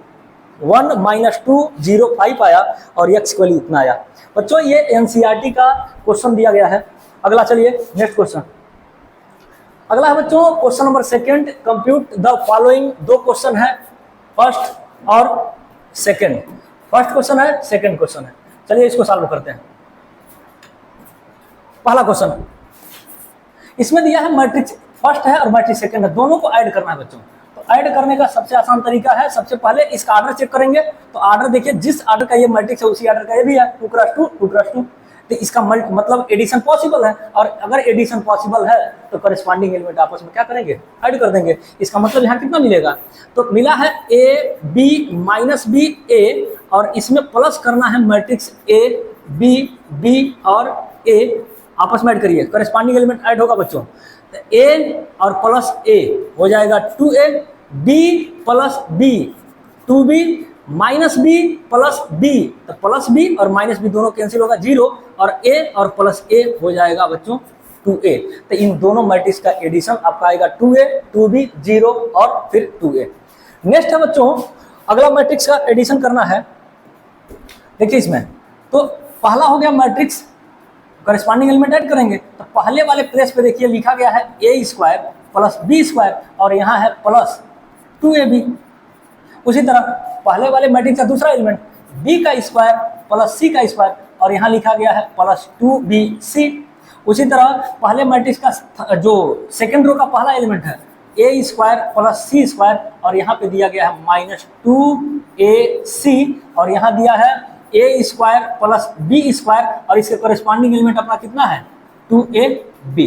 1 -2 0 5 आया और x की वैल्यू इतना आया। बच्चों ये एनसीईआरटी का क्वेश्चन दिया गया है। अगला चलिए नेक्स्ट क्वेश्चन। अगला है बच्चों question number second, compute the following. दो क्वेश्चन है, फर्स्ट और सेकंड। फर्स्ट क्वेश्चन है, सेकंड क्वेश्चन है। चलिए इसको सॉल्व करते हैं। पहला क्वेश्चन, इसमें दिया है मैट्रिक्स फर्स्ट है और मैट्रिक्स सेकंड है, दोनों को ऐड करना है बच्चों। तो ऐड करने का सबसे आसान तरीका है, सबसे पहले इसका ऑर्डर चेक करेंगे। तो ऑर्डर देखिए, जिस ऑर्डर का ये मैट्रिक्स है उसी ऑर्डर का ये भी है, 2 क्रॉस 2 2 क्रॉस 2। तो इसका मतलब एडिशन पॉसिबल है, और अगर एडिशन पॉसिबल है तो कॉरेस्पॉन्डिंग एलिमेंट आपस में क्या करेंगे, ऐड कर देंगे। इसका मतलब यहाँ कितना मिलेगा, तो मिला है ए बी माइनस बी ए, और इसमें प्लस करना है मैट्रिक्स ए बी बी और ए, आपस में ऐड करिए, कॉरेस्पॉन्डिंग एलिमेंट ऐड होगा बच्चों। तो ए और प्लस ए हो जाएगा 2a, B plus B 2b, minus B plus B, तो प्लस बी और माइनस बी दोनों कैंसिल होगा 0, और a और प्लस a हो जाएगा बच्चों 2a। तो इन दोनों मैट्रिक्स का एडिशन आपका आएगा 2a 2b 0 और फिर 2a। नेक्स्ट है बच्चों, अगला मैट्रिक्स का एडिशन करना है। देखिए इसमें तो पहला हो गया मैट्रिक्स, कॉरेस्पॉन्डिंग एलिमेंट ऐड करेंगे। तो पहले वाले प्लेस पे देखिए लिखा गया है a square plus B square, और यहाँ है प्लस 2ab। उसी तरह पहले वाले मैट्रिक्स का दूसरा एलिमेंट b का स्क्वायर प्लस c का स्क्वायर, और यहाँ लिखा गया है प्लस 2bc। उसी तरह पहले मैट्रिक्स का जो सेकेंड रो का पहला एलिमेंट है a square plus c square, और यहाँ पे दिया गया है माइनस 2ac, और यहाँ दिया है a square plus b square, और इसके कॉरेस्पॉन्डिंग एलिमेंट अपना कितना है 2ab।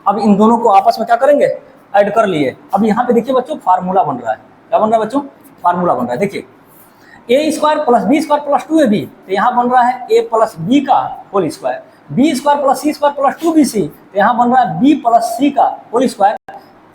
अब इन दोनों को आपस में क्या करेंगे, ऐड कर लिए। अब यहाँ पे देखिए बच्चों फार्मूला बन रहा है, क्या बन रहा है बच्चों, फार्मूला बन रहा है। देखिए a square plus B square plus 2ab, तो यहाँ बन रहा है a प्लस बी का whole square, B square plus C square plus 2bc, तो यहाँ बन रहा है b प्लस सी का whole square,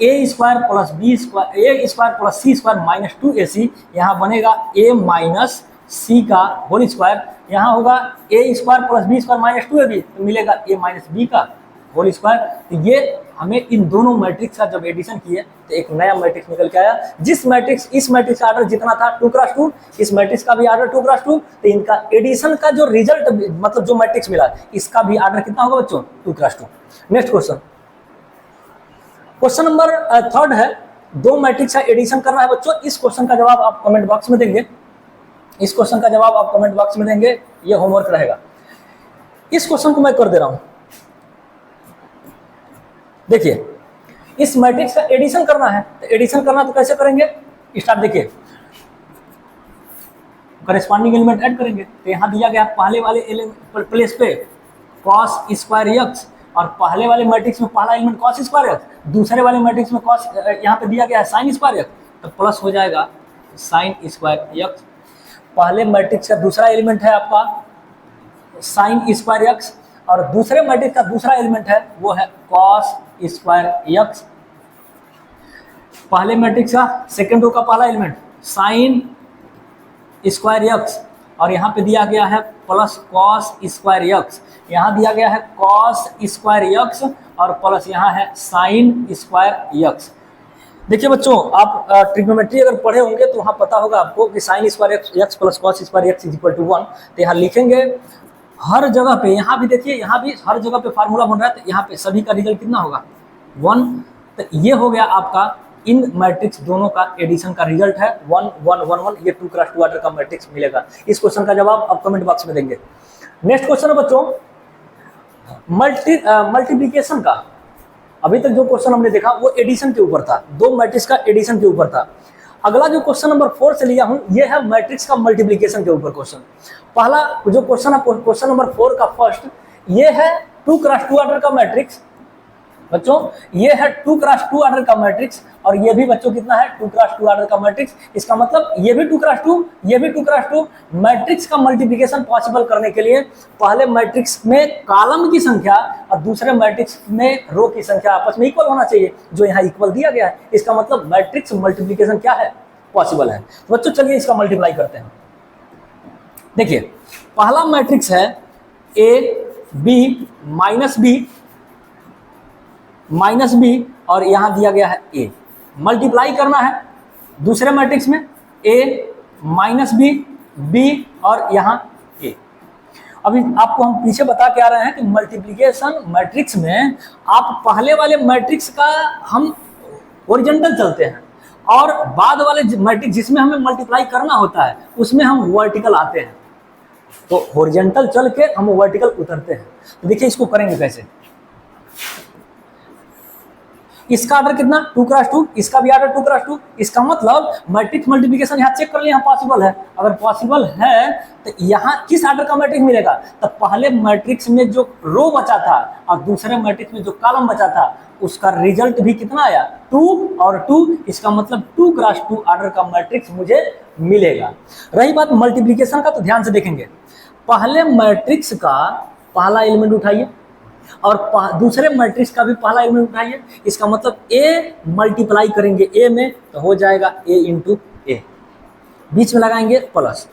a square plus B square a square plus C square minus 2ac, यहाँ बनेगा a माइनस सी का होल स्क्वायर, यहाँ होगा a square plus B square minus 2ab, तो मिलेगा a माइनस बी का whole square. तो ये हमें इन दोनों मैट्रिक्स का जब एडिशन किए तो एक नया मैट्रिक्स निकल के आया। जिस मैट्रिक्स इस मैट्रिक्स का ऑर्डर जितना था 2 क्रॉस 2, इस मैट्रिक्स का भी ऑर्डर 2 क्रॉस 2, तो इनका एडिशन का जो रिजल्ट मतलब जो मैट्रिक्स मिला इसका भी ऑर्डर कितना होगा बच्चों 2 cross 2। Next question, question number third है, दो मैट्रिक्स का एडिशन करना है बच्चों। इस क्वेश्चन का जवाब आप कमेंट बॉक्स में देंगे, इस क्वेश्चन का जवाब आप कमेंट बॉक्स में देंगे, ये होमवर्क रहेगा। इस क्वेश्चन को मैं कर दे रहा हूं। देखिए इस मैट्रिक्स का एडिशन करना है, तो एडिशन करना तो कैसे करेंगे, स्टार्ट देखिए, कॉरेस्पॉन्डिंग एलिमेंट ऐड करेंगे। तो यहाँ दिया गया पहले वाले प्लेस पे कॉस स्क्वायर एक्स, और पहले वाले मैट्रिक्स में पहला एलिमेंट कॉस स्क्वायर एक्स, दूसरे वाले मैट्रिक्स में कॉस यहाँ पे दिया गया है साइन स्क्वायर एक्स, तो प्लस हो जाएगा साइन स्क्वायर एक्स। पहले मैट्रिक्स का दूसरा एलिमेंट है आपका साइन स्क्वायर एक्स, और दूसरे मैट्रिक्स का दूसरा एलिमेंट है वो है कॉस स्क्वायर एक्स। पहले मैट्रिक्स का सेकेंड रो का पहला एलिमेंट साइन स्क्वायर एक्स, और यहाँ पे दिया गया है प्लस कॉस स्क्वायर एक्स, यहाँ दिया गया है कॉस स्क्वायर एक्स और प्लस यहाँ है साइन स्क्वायर एक्स। देखिए बच्चों आप ट्रिग्नोमेट्री अगर पढ़े होंगे तो वहाँ पता होगा आपको कि sine square X plus cos square X is equal to 1। तो यहाँ लिखेंगे हर जगह पे, यहाँ भी देखिए यहाँ भी हर जगह पे फार्मूला बन रहा है, तो यहाँ पे सभी का रिजल्ट कितना होगा 1। तो ये हो गया आपका इन मैट्रिक्स दोनों का एडिशन का रिजल्ट है 1 1 1 1, ये 2 क्रॉस 2 ऑर्डर का मैट्रिक्स मिलेगा। इस क्वेश्चन का जवाब आप कमेंट बॉक्स में देंगे। नेक्स्ट क्वेश्चन है बच्चों मल्टीप्लिकेशन का। अभी तक जो क्वेश्चन हमने देखा वो एडिशन के ऊपर था, दो मैट्रिक्स का एडिशन के ऊपर था। अगला जो क्वेश्चन नंबर 4 से लिया हूं ये है मैट्रिक्स का मल्टीप्लिकेशन के ऊपर क्वेश्चन। पहला जो क्वेश्चन है क्वेश्चन नंबर 4 का फर्स्ट, ये है 2 क्रॉस 2 ऑर्डर का मैट्रिक्स बच्चों, ये है 2 क्रॉस 2 ऑर्डर का मैट्रिक्स, और ये भी बच्चों कितना है 2 क्रॉस 2 ऑर्डर का मैट्रिक्स। इसका मतलब ये भी 2 क्रॉस 2, ये भी 2 क्रॉस 2। मैट्रिक्स का मल्टीप्लिकेशन पॉसिबल करने के लिए पहले मैट्रिक्स में कॉलम की संख्या और दूसरे मैट्रिक्स में रो की संख्या आपस में इक्वल होना चाहिए, जो यहाँ इक्वल दिया गया है। इसका मतलब मैट्रिक्स मल्टीप्लिकेशन क्या है, पॉसिबल है। तो बच्चों चलिए इसका मल्टीप्लाई करते हैं। देखिए पहला मैट्रिक्स है ए बी माइनस बी और यहां दिया गया है ए। मल्टीप्लाई करना है दूसरे मैट्रिक्स में ए माइनस बी बी और यहां ए। अभी आपको हम पीछे बता के आ रहे हैं कि मल्टीप्लिकेशन मैट्रिक्स में आप पहले वाले मैट्रिक्स का हम हॉरिजॉन्टल चलते हैं और बाद वाले मैट्रिक्स जिसमें हमें मल्टीप्लाई करना होता है उसमें हम वर्टिकल आते हैं। तो हॉरिजॉन्टल चल के हम वर्टिकल उतरते हैं। तो देखिए इसको करेंगे कैसे। इसका ऑर्डर कितना 2 क्रॉस 2, इसका भी ऑर्डर 2 क्रॉस 2। इसका मतलब मैट्रिक्स मल्टीप्लिकेशन यहाँ चेक कर लिया पॉसिबल है। अगर पॉसिबल है तो यहाँ किस ऑर्डर का मैट्रिक्स मिलेगा। तो पहले मैट्रिक्स में जो रो बचा था और दूसरे मैट्रिक्स में जो कॉलम बचा था उसका रिजल्ट भी कितना आया 2 और 2। इसका मतलब 2 क्रॉस 2 ऑर्डर का मैट्रिक्स मुझे मिलेगा। रही बात मल्टीप्लिकेशन का तो ध्यान से देखेंगे। पहले मैट्रिक्स का पहला एलिमेंट उठाइए और दूसरे मैट्रिक्स का भी पहला एलिमेंट उठाइए। इसका मतलब ए मल्टीप्लाई करेंगे ए में तो हो जाएगा ए इंटू ए, बीच में लगाएंगे प्लस।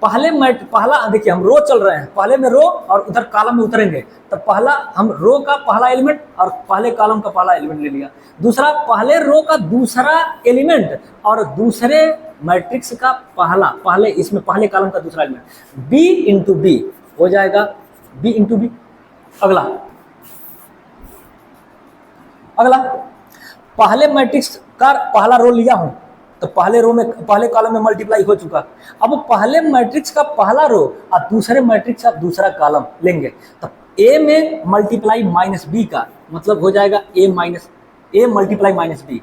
पहला देखिए हम रो चल रहे हैं, पहले में रो और उधर कॉलम में उतरेंगे तो पहला हम रो का पहला एलिमेंट और पहले कॉलम का पहला एलिमेंट ले लिया। दूसरा पहले रो का दूसरा एलिमेंट और दूसरे मैट्रिक्स का पहले इसमें पहले कॉलम का दूसरा एलिमेंट बी इंटू बी हो जाएगा बी इंटू बी। अगला पहले मैट्रिक्स का पहला रो लिया हूं तो पहले कॉलम में मल्टीप्लाई हो चुका। अब पहले मैट्रिक्स का पहला रो और दूसरे मैट्रिक्स का दूसरा कॉलम लेंगे तो ए में मल्टीप्लाई माइनस बी का मतलब हो जाएगा ए मल्टीप्लाई माइनस बी।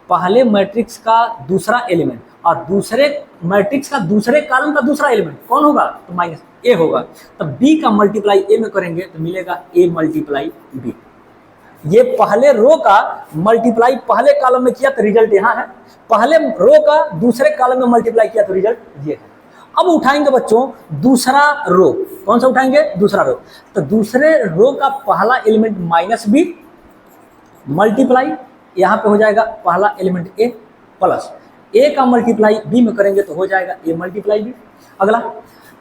पहले मैट्रिक्स का दूसरा एलिमेंट और दूसरे मैट्रिक्स का दूसरे कॉलम का दूसरा एलिमेंट कौन होगा तो माइनस ए होगा। तो बी का मल्टीप्लाई ए में करेंगे तो मिलेगा ए मल्टीप्लाई बी। ये पहले रो का मल्टीप्लाई पहले कॉलम में किया तो रिजल्ट यहाँ है, पहले रो का दूसरे कॉलम में मल्टीप्लाई किया तो रिजल्ट ये है। अब उठाएंगे बच्चों दूसरा रो, कौन सा उठाएंगे दूसरा रो। तो दूसरे रो का पहला एलिमेंट माइनस बी मल्टीप्लाई यहाँ पे हो जाएगा पहला एलिमेंट ए प्लस ए का मल्टीप्लाई बी में करेंगे तो हो जाएगा ए मल्टीप्लाई बी। अगला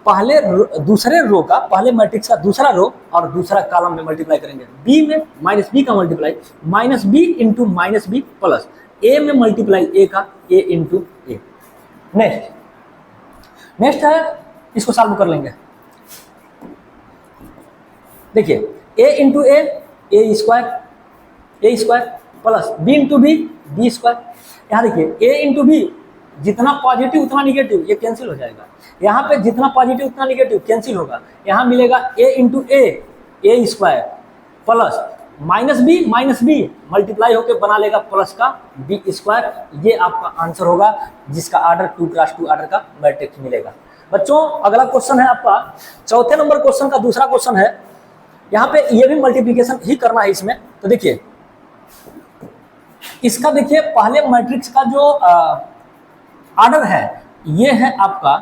दूसरे रो का पहले मैट्रिक्स का दूसरा रो और दूसरा कॉलम में मल्टीप्लाई करेंगे बी में माइनस बी का multiply minus B into minus B plus A में मल्टीप्लाई ए का ए इंटू ए। नेक्स्ट है इसको सॉल्व कर लेंगे। देखिए A into A square plus B into B square. यहाँ देखिए ए इंटू बी जितना पॉजिटिव उतना निगेटिव ये कैंसिल हो जाएगा। यहाँ पे जितना पॉजिटिव उतना निगेटिव कैंसिल होगा। यहाँ मिलेगा A into A square plus minus B multiply होकर बना लेगा प्लस का बी स्क्वायर। ये आपका आंसर होगा जिसका ऑर्डर 2 क्रॉस 2 ऑर्डर का मैट्रिक्स मिलेगा। बच्चों अगला क्वेश्चन है आपका चौथे नंबर क्वेश्चन का दूसरा क्वेश्चन है। यहाँ पे ये भी मल्टीप्लिकेशन ही करना है इसमें। तो देखिए इसका देखिए पहले मैट्रिक्स का जो ऑर्डर है ये है आपका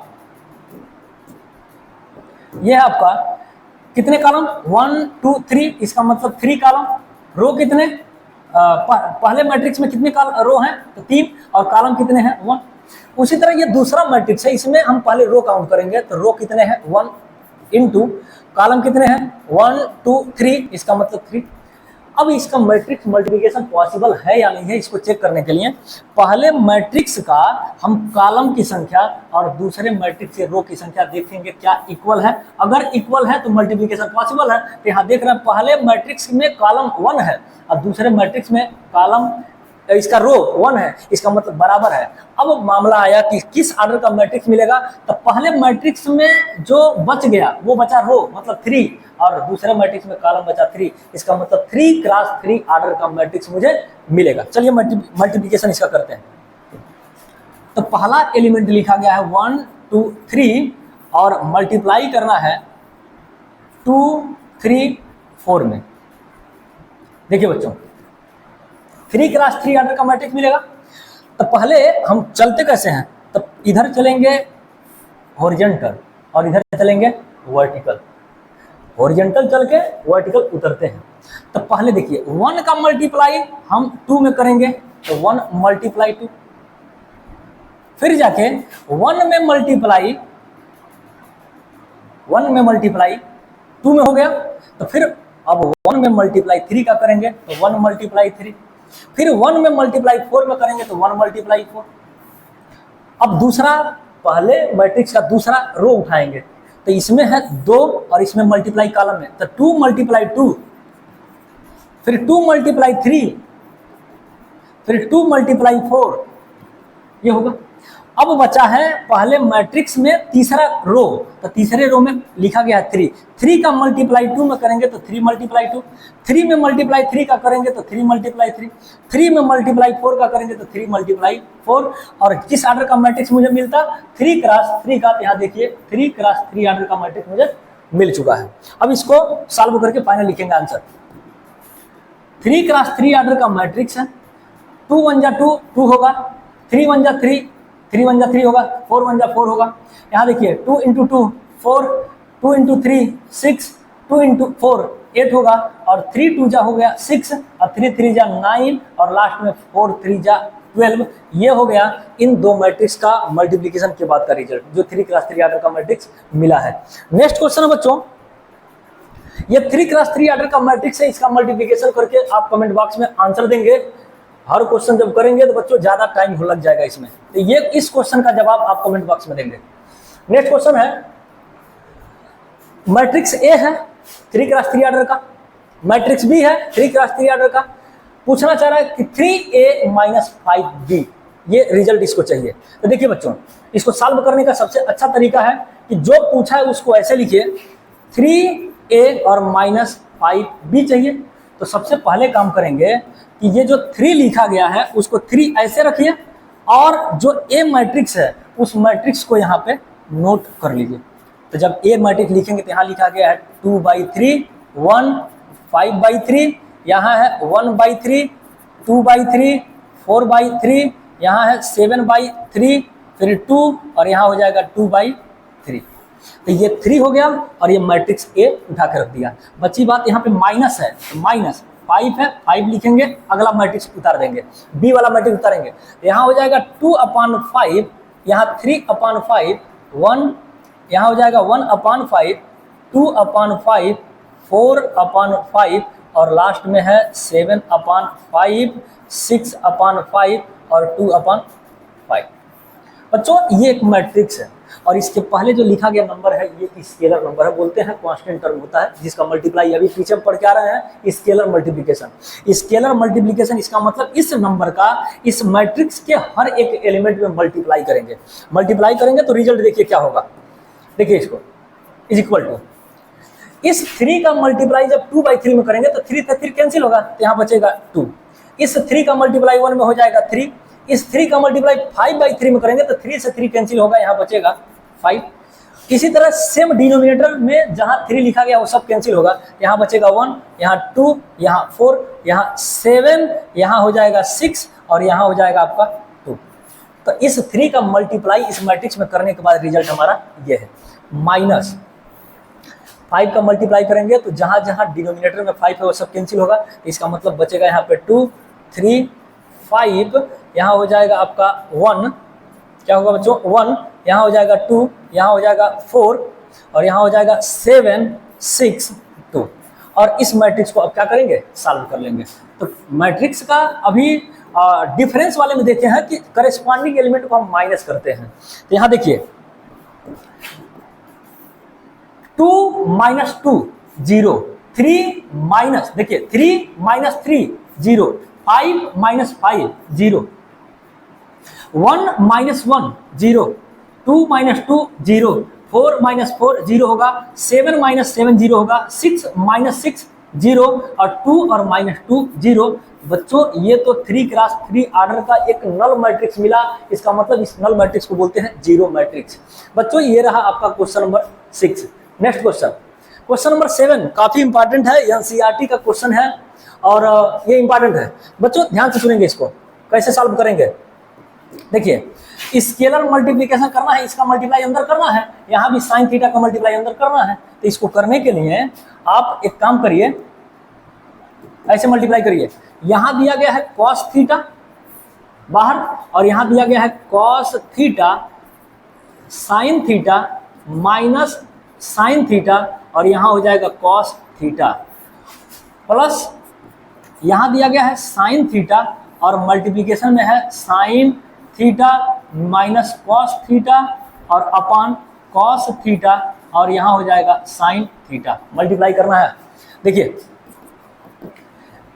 कितने कॉलम 1 2 3। इसका मतलब 3 कॉलम। रो कितने पहले मैट्रिक्स में कितने रो हैं तो 3 और कॉलम कितने हैं 1। उसी तरह ये दूसरा मैट्रिक्स है, इसमें हम पहले रो काउंट करेंगे तो रो कितने हैं 1 इंटू कॉलम कितने हैं 1 2 3। इसका मतलब 3। अब इसका मैट्रिक्स मल्टीप्लिकेशन पॉसिबल है या नहीं है इसको चेक करने के लिए पहले मैट्रिक्स का हम कॉलम की संख्या और दूसरे मैट्रिक्स के रो की संख्या देखेंगे क्या इक्वल है। अगर इक्वल है तो मल्टीप्लिकेशन पॉसिबल है। तो यहाँ देख रहे हैं पहले मैट्रिक्स में कॉलम 1 है और दूसरे मैट्रिक्स में कॉलम इसका रो 1 है, इसका मतलब बराबर है। अब मामला आया कि किस ऑर्डर का मैट्रिक्स मिलेगा। तो पहले मैट्रिक्स में जो बच गया वो बचा रो मतलब 3 और दूसरे मैट्रिक्स में कॉलम बचा 3। इसका मतलब 3 क्रॉस 3 ऑर्डर का मैट्रिक्स मुझे मिलेगा। चलिए मल्टीप्लिकेशन इसका करते हैं। तो पहला एलिमेंट लिखा गया है 1 2 3 और मल्टीप्लाई करना है 2 3 4 में। देखिए बच्चों 3 क्रॉस 3 ऑर्डर का मैट्रिक्स मिलेगा। तो पहले हम चलते कैसे हैं तो इधर चलेंगे हॉरिजॉन्टल और इधर चलेंगे वर्टिकल। हॉरिजॉन्टल चल के वर्टिकल उतरते हैं। तो पहले देखिए 1 का मल्टीप्लाई हम 2 में करेंगे तो 1 मल्टीप्लाई 2, फिर जाके 1 में मल्टीप्लाई 2 में हो गया। तो फिर अब 1 में मल्टीप्लाई 3 का करेंगे तो 1 मल्टीप्लाई 3, फिर 1 में मल्टीप्लाई 4 में करेंगे तो 1 मल्टीप्लाई 4। अब दूसरा पहले मैट्रिक्स का दूसरा रो उठाएंगे तो इसमें है 2 और इसमें मल्टीप्लाई कॉलम है, तो 2 मल्टीप्लाई 2, फिर 2 मल्टीप्लाई 3, फिर 2 मल्टीप्लाई 4, ये होगा। अब बचा है पहले मैट्रिक्स में तीसरा रो, तो तीसरे रो में लिखा गया है 3, 3 का मल्टीप्लाई 2 में करेंगे तो 3 मल्टीप्लाई 2, 3 में मल्टीप्लाई 3 का करेंगे तो 3 मल्टीप्लाई 3, 3 में मल्टीप्लाई 4 का करेंगे तो 3 मल्टीप्लाई 4। और किस ऑर्डर का मैट्रिक्स मुझे मिलता, 3 क्रॉस 3 का, यहाँ देखिए 3 क्रॉस 3 ऑर्डर का मैट्रिक्स मुझे मिल चुका है। अब इसको सॉल्व करके फाइनल लिखेंगे आंसर। 3 क्रॉस 3 ऑर्डर का मैट्रिक्स है, 2 1 जा 2 2 होगा, 3 1 जा 3 3 1 जा 3 होगा, 4 1 जा 4 होगा। यहाँ देखिए 2 इंटू 2 4, 2 इंटू 3 6, 2 इंटू 4 8 होगा, और 3 2 जा हो गया 6, और 3 3 जा 9, और लास्ट में 4 3 जा 12। ये हो गया इन दो मैट्रिक्स का मल्टीप्लिकेशन के बाद का रिजल्ट, जो 3 क्रॉस 3 ऑर्डर का मैट्रिक्स मिला है। नेक्स्ट क्वेश्चन है बच्चों, ये 3 क्रॉस 3 ऑर्डर का मैट्रिक्स है, इसका मल्टीप्लिकेशन करके आप कमेंट बॉक्स में आंसर देंगे। हर क्वेश्चन जब करेंगे तो बच्चों ज्यादा टाइम लग जाएगा इसमें, तो ये इस क्वेश्चन का जवाब आप कमेंट बॉक्स में देंगे। नेक्स्ट क्वेश्चन है, मैट्रिक्स ए है 3 क्रॉस 3 ऑर्डर का, मैट्रिक्स बी है 3 क्रॉस 3 ऑर्डर का, पूछना चाह रहा है कि 3a माइनस 5b, ये रिजल्ट इसको चाहिए। तो देखिए बच्चों, इसको सॉल्व करने का सबसे अच्छा तरीका है कि जो पूछा है उसको ऐसे लिखिए, 3a और माइनस 5b चाहिए। तो सबसे पहले काम करेंगे कि ये जो 3 लिखा गया है उसको 3 ऐसे रखिए, और जो ए मैट्रिक्स है उस मैट्रिक्स को यहाँ पे नोट कर लीजिए। तो जब ए मैट्रिक्स लिखेंगे तो यहाँ लिखा गया है 2/3 1 5/3, यहाँ है 1/3 2/3 4/3, यहाँ है 7/3, फिर 2, और यहाँ हो जाएगा 2/3। तो ये 3 हो गया, और ये मैट्रिक्स ए उठा के रख दिया। बची बात यहाँ पे माइनस है, तो माइनस 5 है, 5 लिखेंगे, अगला मैट्रिक्स उतार देंगे, बी वाला मैट्रिक्स उतारेंगे। यहाँ हो जाएगा 2/5, यहाँ 3/5, 1, यहाँ हो जाएगा 1/5, 2/5, 4/5, और लास्ट में है 7/5, 6/5 और 2/5। बच्चों ये एक मैट्रिक्स है, और इसके पहले जो लिखा गया नंबर है ये स्केलर नंबर है, बोलते हैं कांस्टेंट टर्म होता है, जिसका मल्टीप्लाई अभी पीछे पढ़ के आ रहे हैं, स्केलर मल्टीप्लिकेशन। स्केलर मल्टीप्लिकेशन इसका मतलब इस नंबर का इस मैट्रिक्स के हर एक एलिमेंट में मल्टीप्लाई करेंगे। मल्टीप्लाई करेंगे तो रिजल्ट देखिए क्या होगा, देखिए इसको इज इक्वल टू, इस 3 का मल्टीप्लाई जब 2/3 में करेंगे तो 3 से 3 कैंसिल होगा, तो यहाँ बचेगा 2। इस 3 का मल्टीप्लाई 1 में हो जाएगा 3, इस 3 का मल्टीप्लाई 5/3 में करेंगे तो 3 से 3 कैंसिल होगा, यहाँ बचेगा 5। इसी तरह सेम डिनोमिनेटर में जहाँ 3 लिखा गया वो सब कैंसिल होगा, यहाँ बचेगा 1, यहाँ 2, यहाँ 4, यहाँ 7, यहाँ हो जाएगा 6, और यहाँ हो जाएगा आपका 2। तो इस 3 का मल्टीप्लाई इस मैट्रिक्स में करने के बाद रिजल्ट हमारा ये है। माइनस 5 का मल्टीप्लाई करेंगे तो जहाँ जहाँ डिनोमिनेटर में 5 है वो सब कैंसिल होगा, इसका मतलब बचेगा यहाँ पे 2 3 5, यहाँ हो जाएगा आपका 1, क्या होगा बच्चों 1, यहाँ हो जाएगा 2, यहाँ हो जाएगा 4, और यहाँ हो जाएगा 7 6 2। और इस मैट्रिक्स को अब क्या करेंगे, सॉल्व कर लेंगे। तो मैट्रिक्स का अभी डिफरेंस वाले में देखे हैं कि करेस्पॉन्डिंग एलिमेंट को हम माइनस करते हैं। तो यहाँ देखिए 2 - 2 0, 3 माइनस, देखिए 3 - 3 0, 5 - 5 0, 1 - 1 0, 2 - 2 0, 4 - 4 0 होगा, 7 - 7 0 होगा, 6 - 6 0, और 2 और -2 0। बच्चों ये तो 3 क्रॉस 3 ऑर्डर का एक नल मैट्रिक्स मिला, इसका मतलब इस नल मैट्रिक्स को बोलते हैं जीरो मैट्रिक्स। बच्चों ये रहा आपका question number 6। Next question number 7 काफी इंपॉर्टेंट है, एनसीईआरटी का क्वेश्चन है, और ये इंपॉर्टेंट है बच्चों, ध्यान से सुनेंगे। इसको कैसे सॉल्व करेंगे, देखिए स्केलर मल्टीप्लिकेशन करना है, इसका मल्टीप्लाई अंदर करना है, यहाँ भी साइन थीटा का मल्टीप्लाई अंदर करना है। तो इसको करने के लिए आप एक काम करिए, ऐसे मल्टीप्लाई करिए, यहाँ दिया गया है कॉस थीटा बाहर, और यहाँ दिया गया है cos theta sine theta minus sine theta, और यहाँ हो जाएगा कॉस थीटा, प्लस यहाँ दिया गया है साइन थीटा, और मल्टीप्लिकेशन में है sine theta minus cos theta, और अपान कॉस थीटा, और यहाँ हो जाएगा साइन थीटा। मल्टीप्लाई करना है। देखिए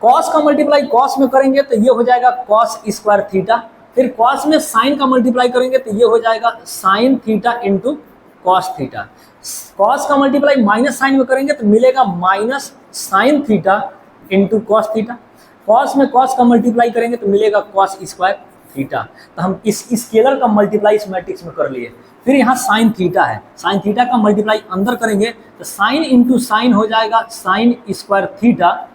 कॉस का मल्टीप्लाई कॉस में करेंगे तो ये हो जाएगा कॉस स्क्वायर थीटा, फिर कॉस में साइन का मल्टीप्लाई करेंगे तो ये हो जाएगा sine theta into cos theta. Cos का मल्टीप्लाई माइनस साइन में करेंगे तो मिलेगा minus sine theta into cos theta. Cos में कॉस का मल्टीप्लाई करेंगे तो मिलेगा कॉस स्क्वायर थीटा। तो हम इस स्केलर का मल्टीप्लाई इस मैट्रिक्स में कर लिए। फिर यहाँ साइन थीटा है, साइन थीटा का मल्टीप्लाई अंदर करेंगे तो साइन इंटू साइन हो जाएगा sine square theta,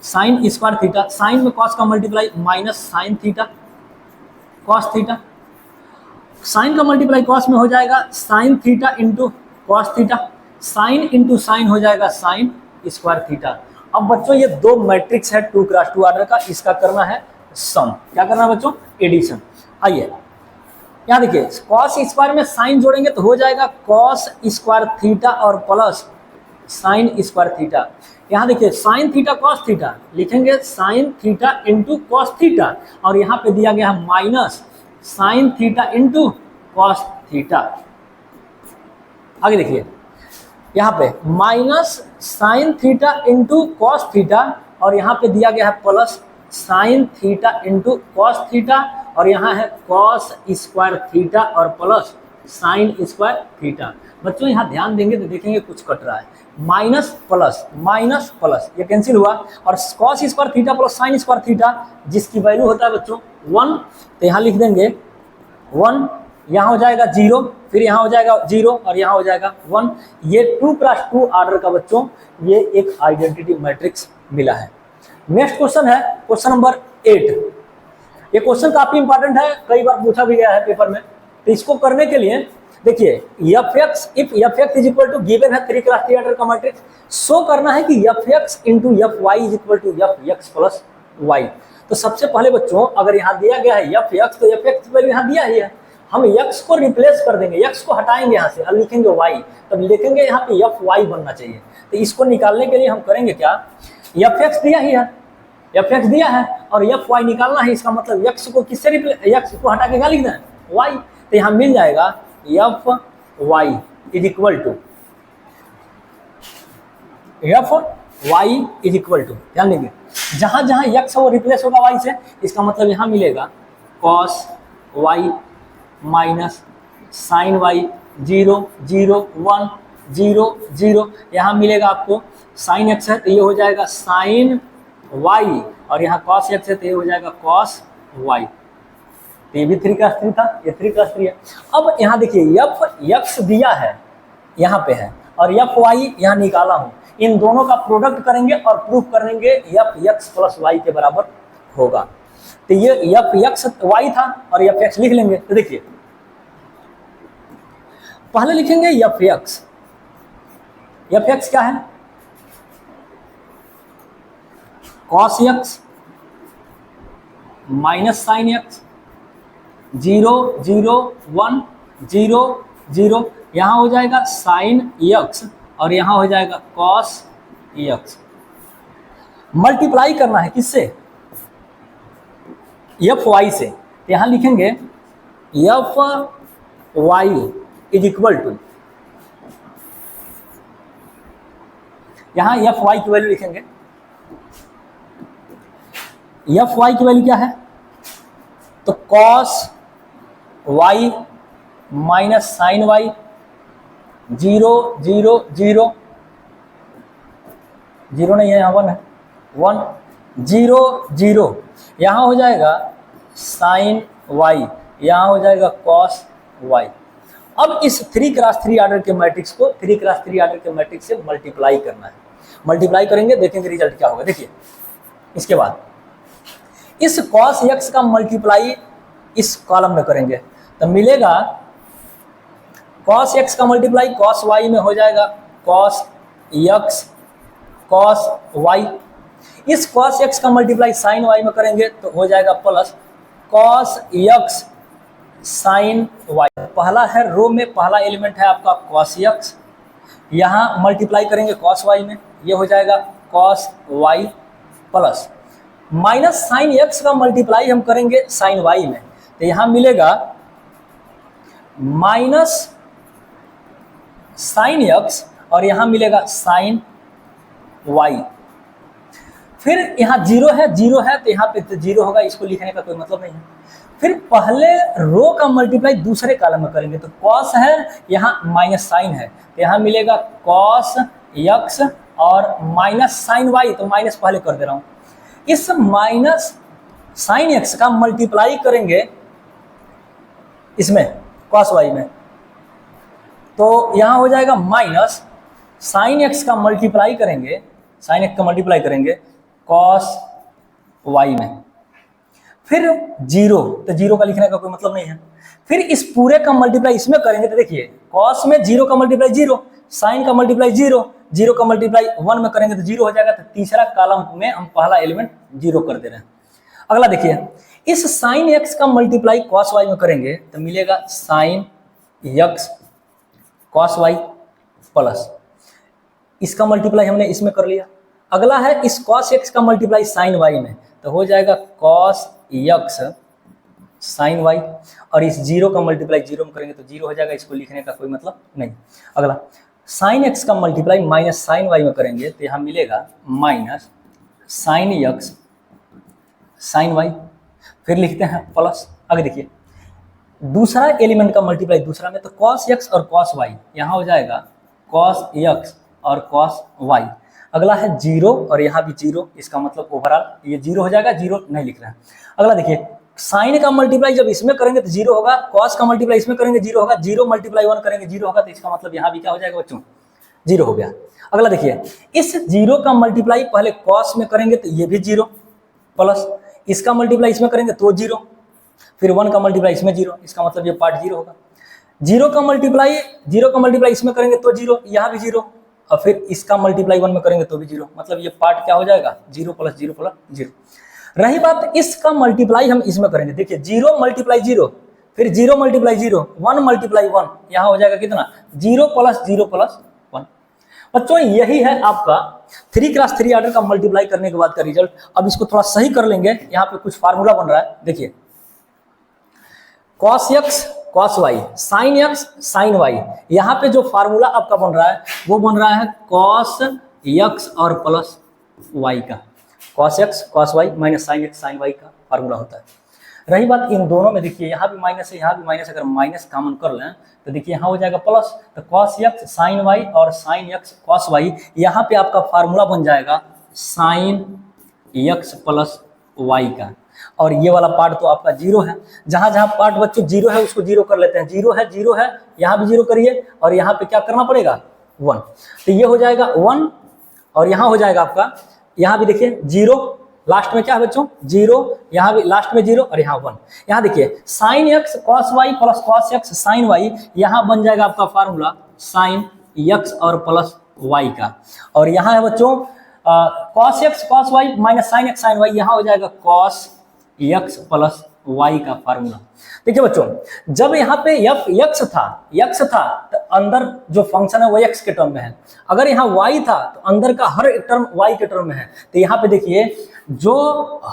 sine square theta. Sine में कॉस का multiply minus sine theta cos theta. Sine का मल्टीप्लाई कॉस में हो जाएगा sine theta into cos theta. Sine into sine हो जाएगा साइन स्क्वायर थीटा। अब बच्चों ये दो मैट्रिक्स है 2x2 ऑर्डर का, इसका करना है सम। क्या करना है बच्चों? एडिशन। आइए यहाँ देखिए कॉस स्क्वायर में साइन जोड़ेंगे तो हो जाएगा कॉस स्क्वायर थीटा और प्लस साइन स्क्वायर थीटा। यहाँ देखिए साइन थीटा कॉस थीटा लिखेंगे sign theta into cos theta, और यहाँ पे दिया गया है minus sine theta into cos theta. आगे देखिए यहाँ पे minus sine theta into cos theta, और यहाँ पे दिया गया है plus sign theta into cos theta, और यहाँ है कॉस स्क्वायर थीटा और प्लस साइन स्क्वायर थीटा। बच्चों यहाँ ध्यान देंगे तो देखेंगे कुछ कट रहा है, माइनस प्लस ये कैंसिल हुआ, और cos square theta plus sign square theta जिसकी वैल्यू होता है बच्चों 1, तो यहाँ लिख देंगे 1, यहाँ हो जाएगा 0, फिर यहाँ हो जाएगा 0 और यहाँ हो जाएगा 1। ये 2x2 ऑर्डर का बच्चों ये एक आइडेंटिटी मैट्रिक्स मिला है। नेक्स्ट क्वेश्चन है क्वेश्चन नंबर 8। ये क्वेश्चन काफी इंपॉर्टेंट है, कई बार पूछा भी गया है पेपर में। तो इसको करने के लिए देखिए if fx is equal to given है 3x3 ऑर्डर का मैट्रिक्स, शो करना है कि fx into fy is equal to fx plus y। तो सबसे पहले बच्चों अगर यहाँ दिया गया है fx तो fx वैल्यू यहाँ दिया ही है, हम x को रिप्लेस कर देंगे, x को हटाएंगे यहाँ से और लिखेंगे y, तब लिखेंगे यहाँ पे fy बनना चाहिए। तो इसको निकालने के लिए हम करेंगे क्या, fx दिया ही है, fx दिया है और fy निकालना है, इसका मतलब x को किससे x को हटा के क्या लिखना है y। तो यहाँ मिल जाएगा fy इज इक्वल टू ध्यान देंगे जहां जहां x है वो रिप्लेस होगा y से, इसका मतलब यहाँ मिलेगा cos y minus sine y 0 0 1 0 0, यहाँ मिलेगा आपको साइन x है तो ये हो जाएगा साइन y, और यहाँ cos x है तो ये हो जाएगा cos y। तो ये भी 3x3 था, ये 3x3 है। अब यहाँ देखिए fx दिया है यहाँ पे है और fy यहाँ निकाला हूँ, इन दोनों का प्रोडक्ट करेंगे और प्रूफ करेंगे fx प्लस y के बराबर होगा। तो ये fx y था और fx लिख लेंगे। तो देखिए पहले लिखेंगे fx क्या है, cos x minus sine x 0 0 1 0 0, यहाँ हो जाएगा साइन x और यहाँ हो जाएगा cos x। मल्टीप्लाई करना है किससे, fy से, यहाँ लिखेंगे fy इज इक्वल टू, यहाँ fy की वैल्यू लिखेंगे, fy की वैल्यू क्या है, तो cos y minus sine y 0 0 0 0 नहीं है, यहाँ 1 है 1 0 0, यहाँ हो जाएगा साइन y, यहाँ हो जाएगा cos y। अब इस 3x3 ऑर्डर के मैट्रिक्स को 3x3 ऑर्डर के मैट्रिक्स से मल्टीप्लाई करना है, मल्टीप्लाई करेंगे देखेंगे रिजल्ट क्या होगा। देखिए इसके बाद इस cos x का मल्टीप्लाई इस कॉलम में करेंगे तो मिलेगा cos x का मल्टीप्लाई cos y में हो जाएगा cos x cos y। इस cos x का मल्टीप्लाई sin y में करेंगे तो हो जाएगा plus cos x sin y। पहला है रो में पहला एलिमेंट है आपका cos x, यहाँ मल्टीप्लाई करेंगे cos y में, ये हो जाएगा cos y plus minus sine x का मल्टीप्लाई हम करेंगे साइन y में, तो यहाँ मिलेगा माइनस साइन एक्स और यहाँ मिलेगा साइन वाई। फिर यहाँ जीरो है तो यहाँ पे तो जीरो होगा, इसको लिखने का कोई मतलब नहीं है। फिर पहले रो का मल्टीप्लाई दूसरे कॉलम में करेंगे, तो कॉस है, यहाँ माइनस साइन है, तो यहाँ मिलेगा कॉस एक्स और माइनस साइन वाई, तो माइनस पहले कर दे रहा हूँ। इस माइनस साइन एक्स का मल्टीप्लाई करेंगे इसमें कॉस वाई में, तो यहाँ हो जाएगा माइनस साइन एक्स का मल्टीप्लाई करेंगे, साइन एक्स का मल्टीप्लाई करेंगे कॉस वाई में। फिर जीरो, तो जीरो का लिखने का कोई मतलब नहीं है। फिर इस पूरे का मल्टीप्लाई इसमें करेंगे, तो देखिए कॉस में जीरो का मल्टीप्लाई जीरो, साइन का मल्टीप्लाई जीरो, जीरो का मल्टीप्लाई 1 में करेंगे तो जीरो हो जाएगा, तो तीसरा कॉलम में हम पहला एलिमेंट जीरो कर दे रहे हैं। अगला देखिए, इस साइन एक्स का मल्टीप्लाई कॉस वाई में करेंगे तो मिलेगा sine X cos Y plus, इसका मल्टीप्लाई हमने इसमें कर लिया। अगला है इस कॉस एक्स का मल्टीप्लाई साइन वाई में, तो हो जाएगा कॉस एक्स साइन वाई, और इस जीरो का मल्टीप्लाई जीरो में करेंगे तो जीरो हो जाएगा, इसको लिखने का कोई मतलब नहीं। अगला साइन एक्स का मल्टीप्लाई माइनस साइन वाई में करेंगे तो यहाँ मिलेगा minus sine X sine Y, फिर लिखते हैं प्लस। आगे देखिए दूसरा एलिमेंट का मल्टीप्लाई दूसरा में, तो कॉस एक्स और कॉस वाई, यहाँ हो जाएगा कॉस एक्स और कॉस वाई। अगला है जीरो और यहाँ भी जीरो, इसका मतलब ओवरऑल ये जीरो हो जाएगा, जीरो नहीं लिख रहा है। अगला देखिए साइन का मल्टीप्लाई जब इसमें करेंगे तो जीरो होगा, कॉस का मल्टीप्लाई इसमें करेंगे जीरो होगा, जीरो मल्टीप्लाई 1 करेंगे जीरो होगा, तो इसका मतलब यहाँ भी क्या हो जाएगा बच्चों, जीरो हो गया। अगला देखिए इस जीरो का मल्टीप्लाई पहले कॉस में करेंगे तो ये भी जीरो, प्लस इसका मल्टीप्लाई इसमें करेंगे तो जीरो, फिर 1 का मल्टीप्लाई इसमें जीरो, इसका मतलब ये पार्ट जीरो होगा। जीरो का मल्टीप्लाई इसमें करेंगे तो जीरो, यहाँ भी जीरो, और फिर इसका मल्टीप्लाई 1 में करेंगे तो भी जीरो, मतलब ये पार्ट क्या हो जाएगा, zero plus zero plus zero. रही बात इसका मल्टीप्लाई हम इसमें करेंगे, देखिए जीरो मल्टीप्लाई जीरो, फिर जीरो मल्टीप्लाई जीरो, 1 मल्टीप्लाई 1, यहाँ हो जाएगा कितना, जीरो प्लस 1। बच्चों यही है आपका 3 क्लास 3 ऑर्डर का मल्टीप्लाई करने के बाद का रिजल्ट। अब इसको थोड़ा सही कर लेंगे, यहाँ पे कुछ फार्मूला बन रहा है, देखिए cos X cos Y, sine X sine Y, यहाँ पे जो फार्मूला आपका बन रहा है वो बन रहा है कॉस एक्स और प्लस वाई का, cos X cos Y minus sine X sine Y का फार्मूला होता है। रही बात इन दोनों में, देखिए यहाँ भी माइनस है, यहाँ भी माइनस, अगर माइनस कॉमन कर लें तो देखिए यहाँ हो जाएगा प्लस, तो कॉस एक्स साइन वाई और साइन एक्स कॉस वाई, यहाँ पे आपका फार्मूला बन जाएगा साइन एक्स प्लस वाई का। और ये वाला पार्ट तो आपका जीरो है, जहां जहां पार्ट बच्चों जीरो है उसको जीरो कर लेते हैं, जीरो है, यहाँ भी जीरो करिए, और यहाँ पे क्या करना पड़ेगा 1, तो ये हो जाएगा 1, और यहाँ हो जाएगा आपका, यहाँ भी देखिए जीरो, लास्ट में क्या है बच्चों जीरो, यहाँ भी लास्ट में जीरो, और यहाँ 1। यहाँ देखिए sine X cos Y plus cos X sine Y, यहाँ बन जाएगा आपका फार्मूला साइन एक्स और प्लस वाई का। और यहाँ है बच्चों cos X cos Y minus sine X sine Y, यहाँ हो जाएगा कॉस एक्स प्लस वाई का फार्मूला। देखिए बच्चों जब यहाँ पे एक्स था तो अंदर जो फंक्शन है वो एक्स के टर्म में है, अगर यहाँ वाई था तो अंदर का हर एक टर्म वाई के टर्म में है। तो यहाँ पे देखिए जो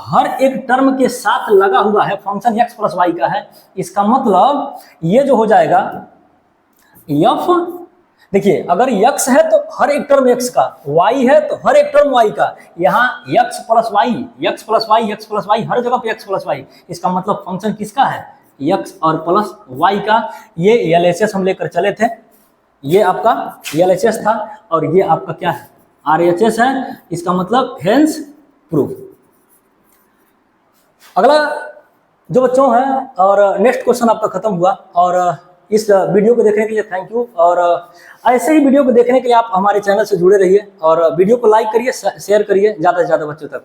हर एक टर्म के साथ लगा हुआ है फंक्शन एक्स प्लस वाई का है, इसका मतलब ये जो हो जाएगा एफ, देखिए अगर x है तो हर एक टर्म x का, y है तो हर एक टर्म y का, यहाँ x प्लस वाई हर जगह पे x प्लस वाई, इसका मतलब फंक्शन किसका है x और प्लस y का। ये LHS हम लेकर चले थे, ये आपका LHS था और ये आपका क्या है RHS है, इसका मतलब हेंस प्रूफ। अगला जो बच्चों है और नेक्स्ट क्वेश्चन आपका खत्म हुआ। और इस वीडियो को देखने के लिए थैंक यू, और ऐसे ही वीडियो को देखने के लिए आप हमारे चैनल से जुड़े रहिए और वीडियो को लाइक करिए, शेयर करिए ज़्यादा से ज़्यादा बच्चों तक।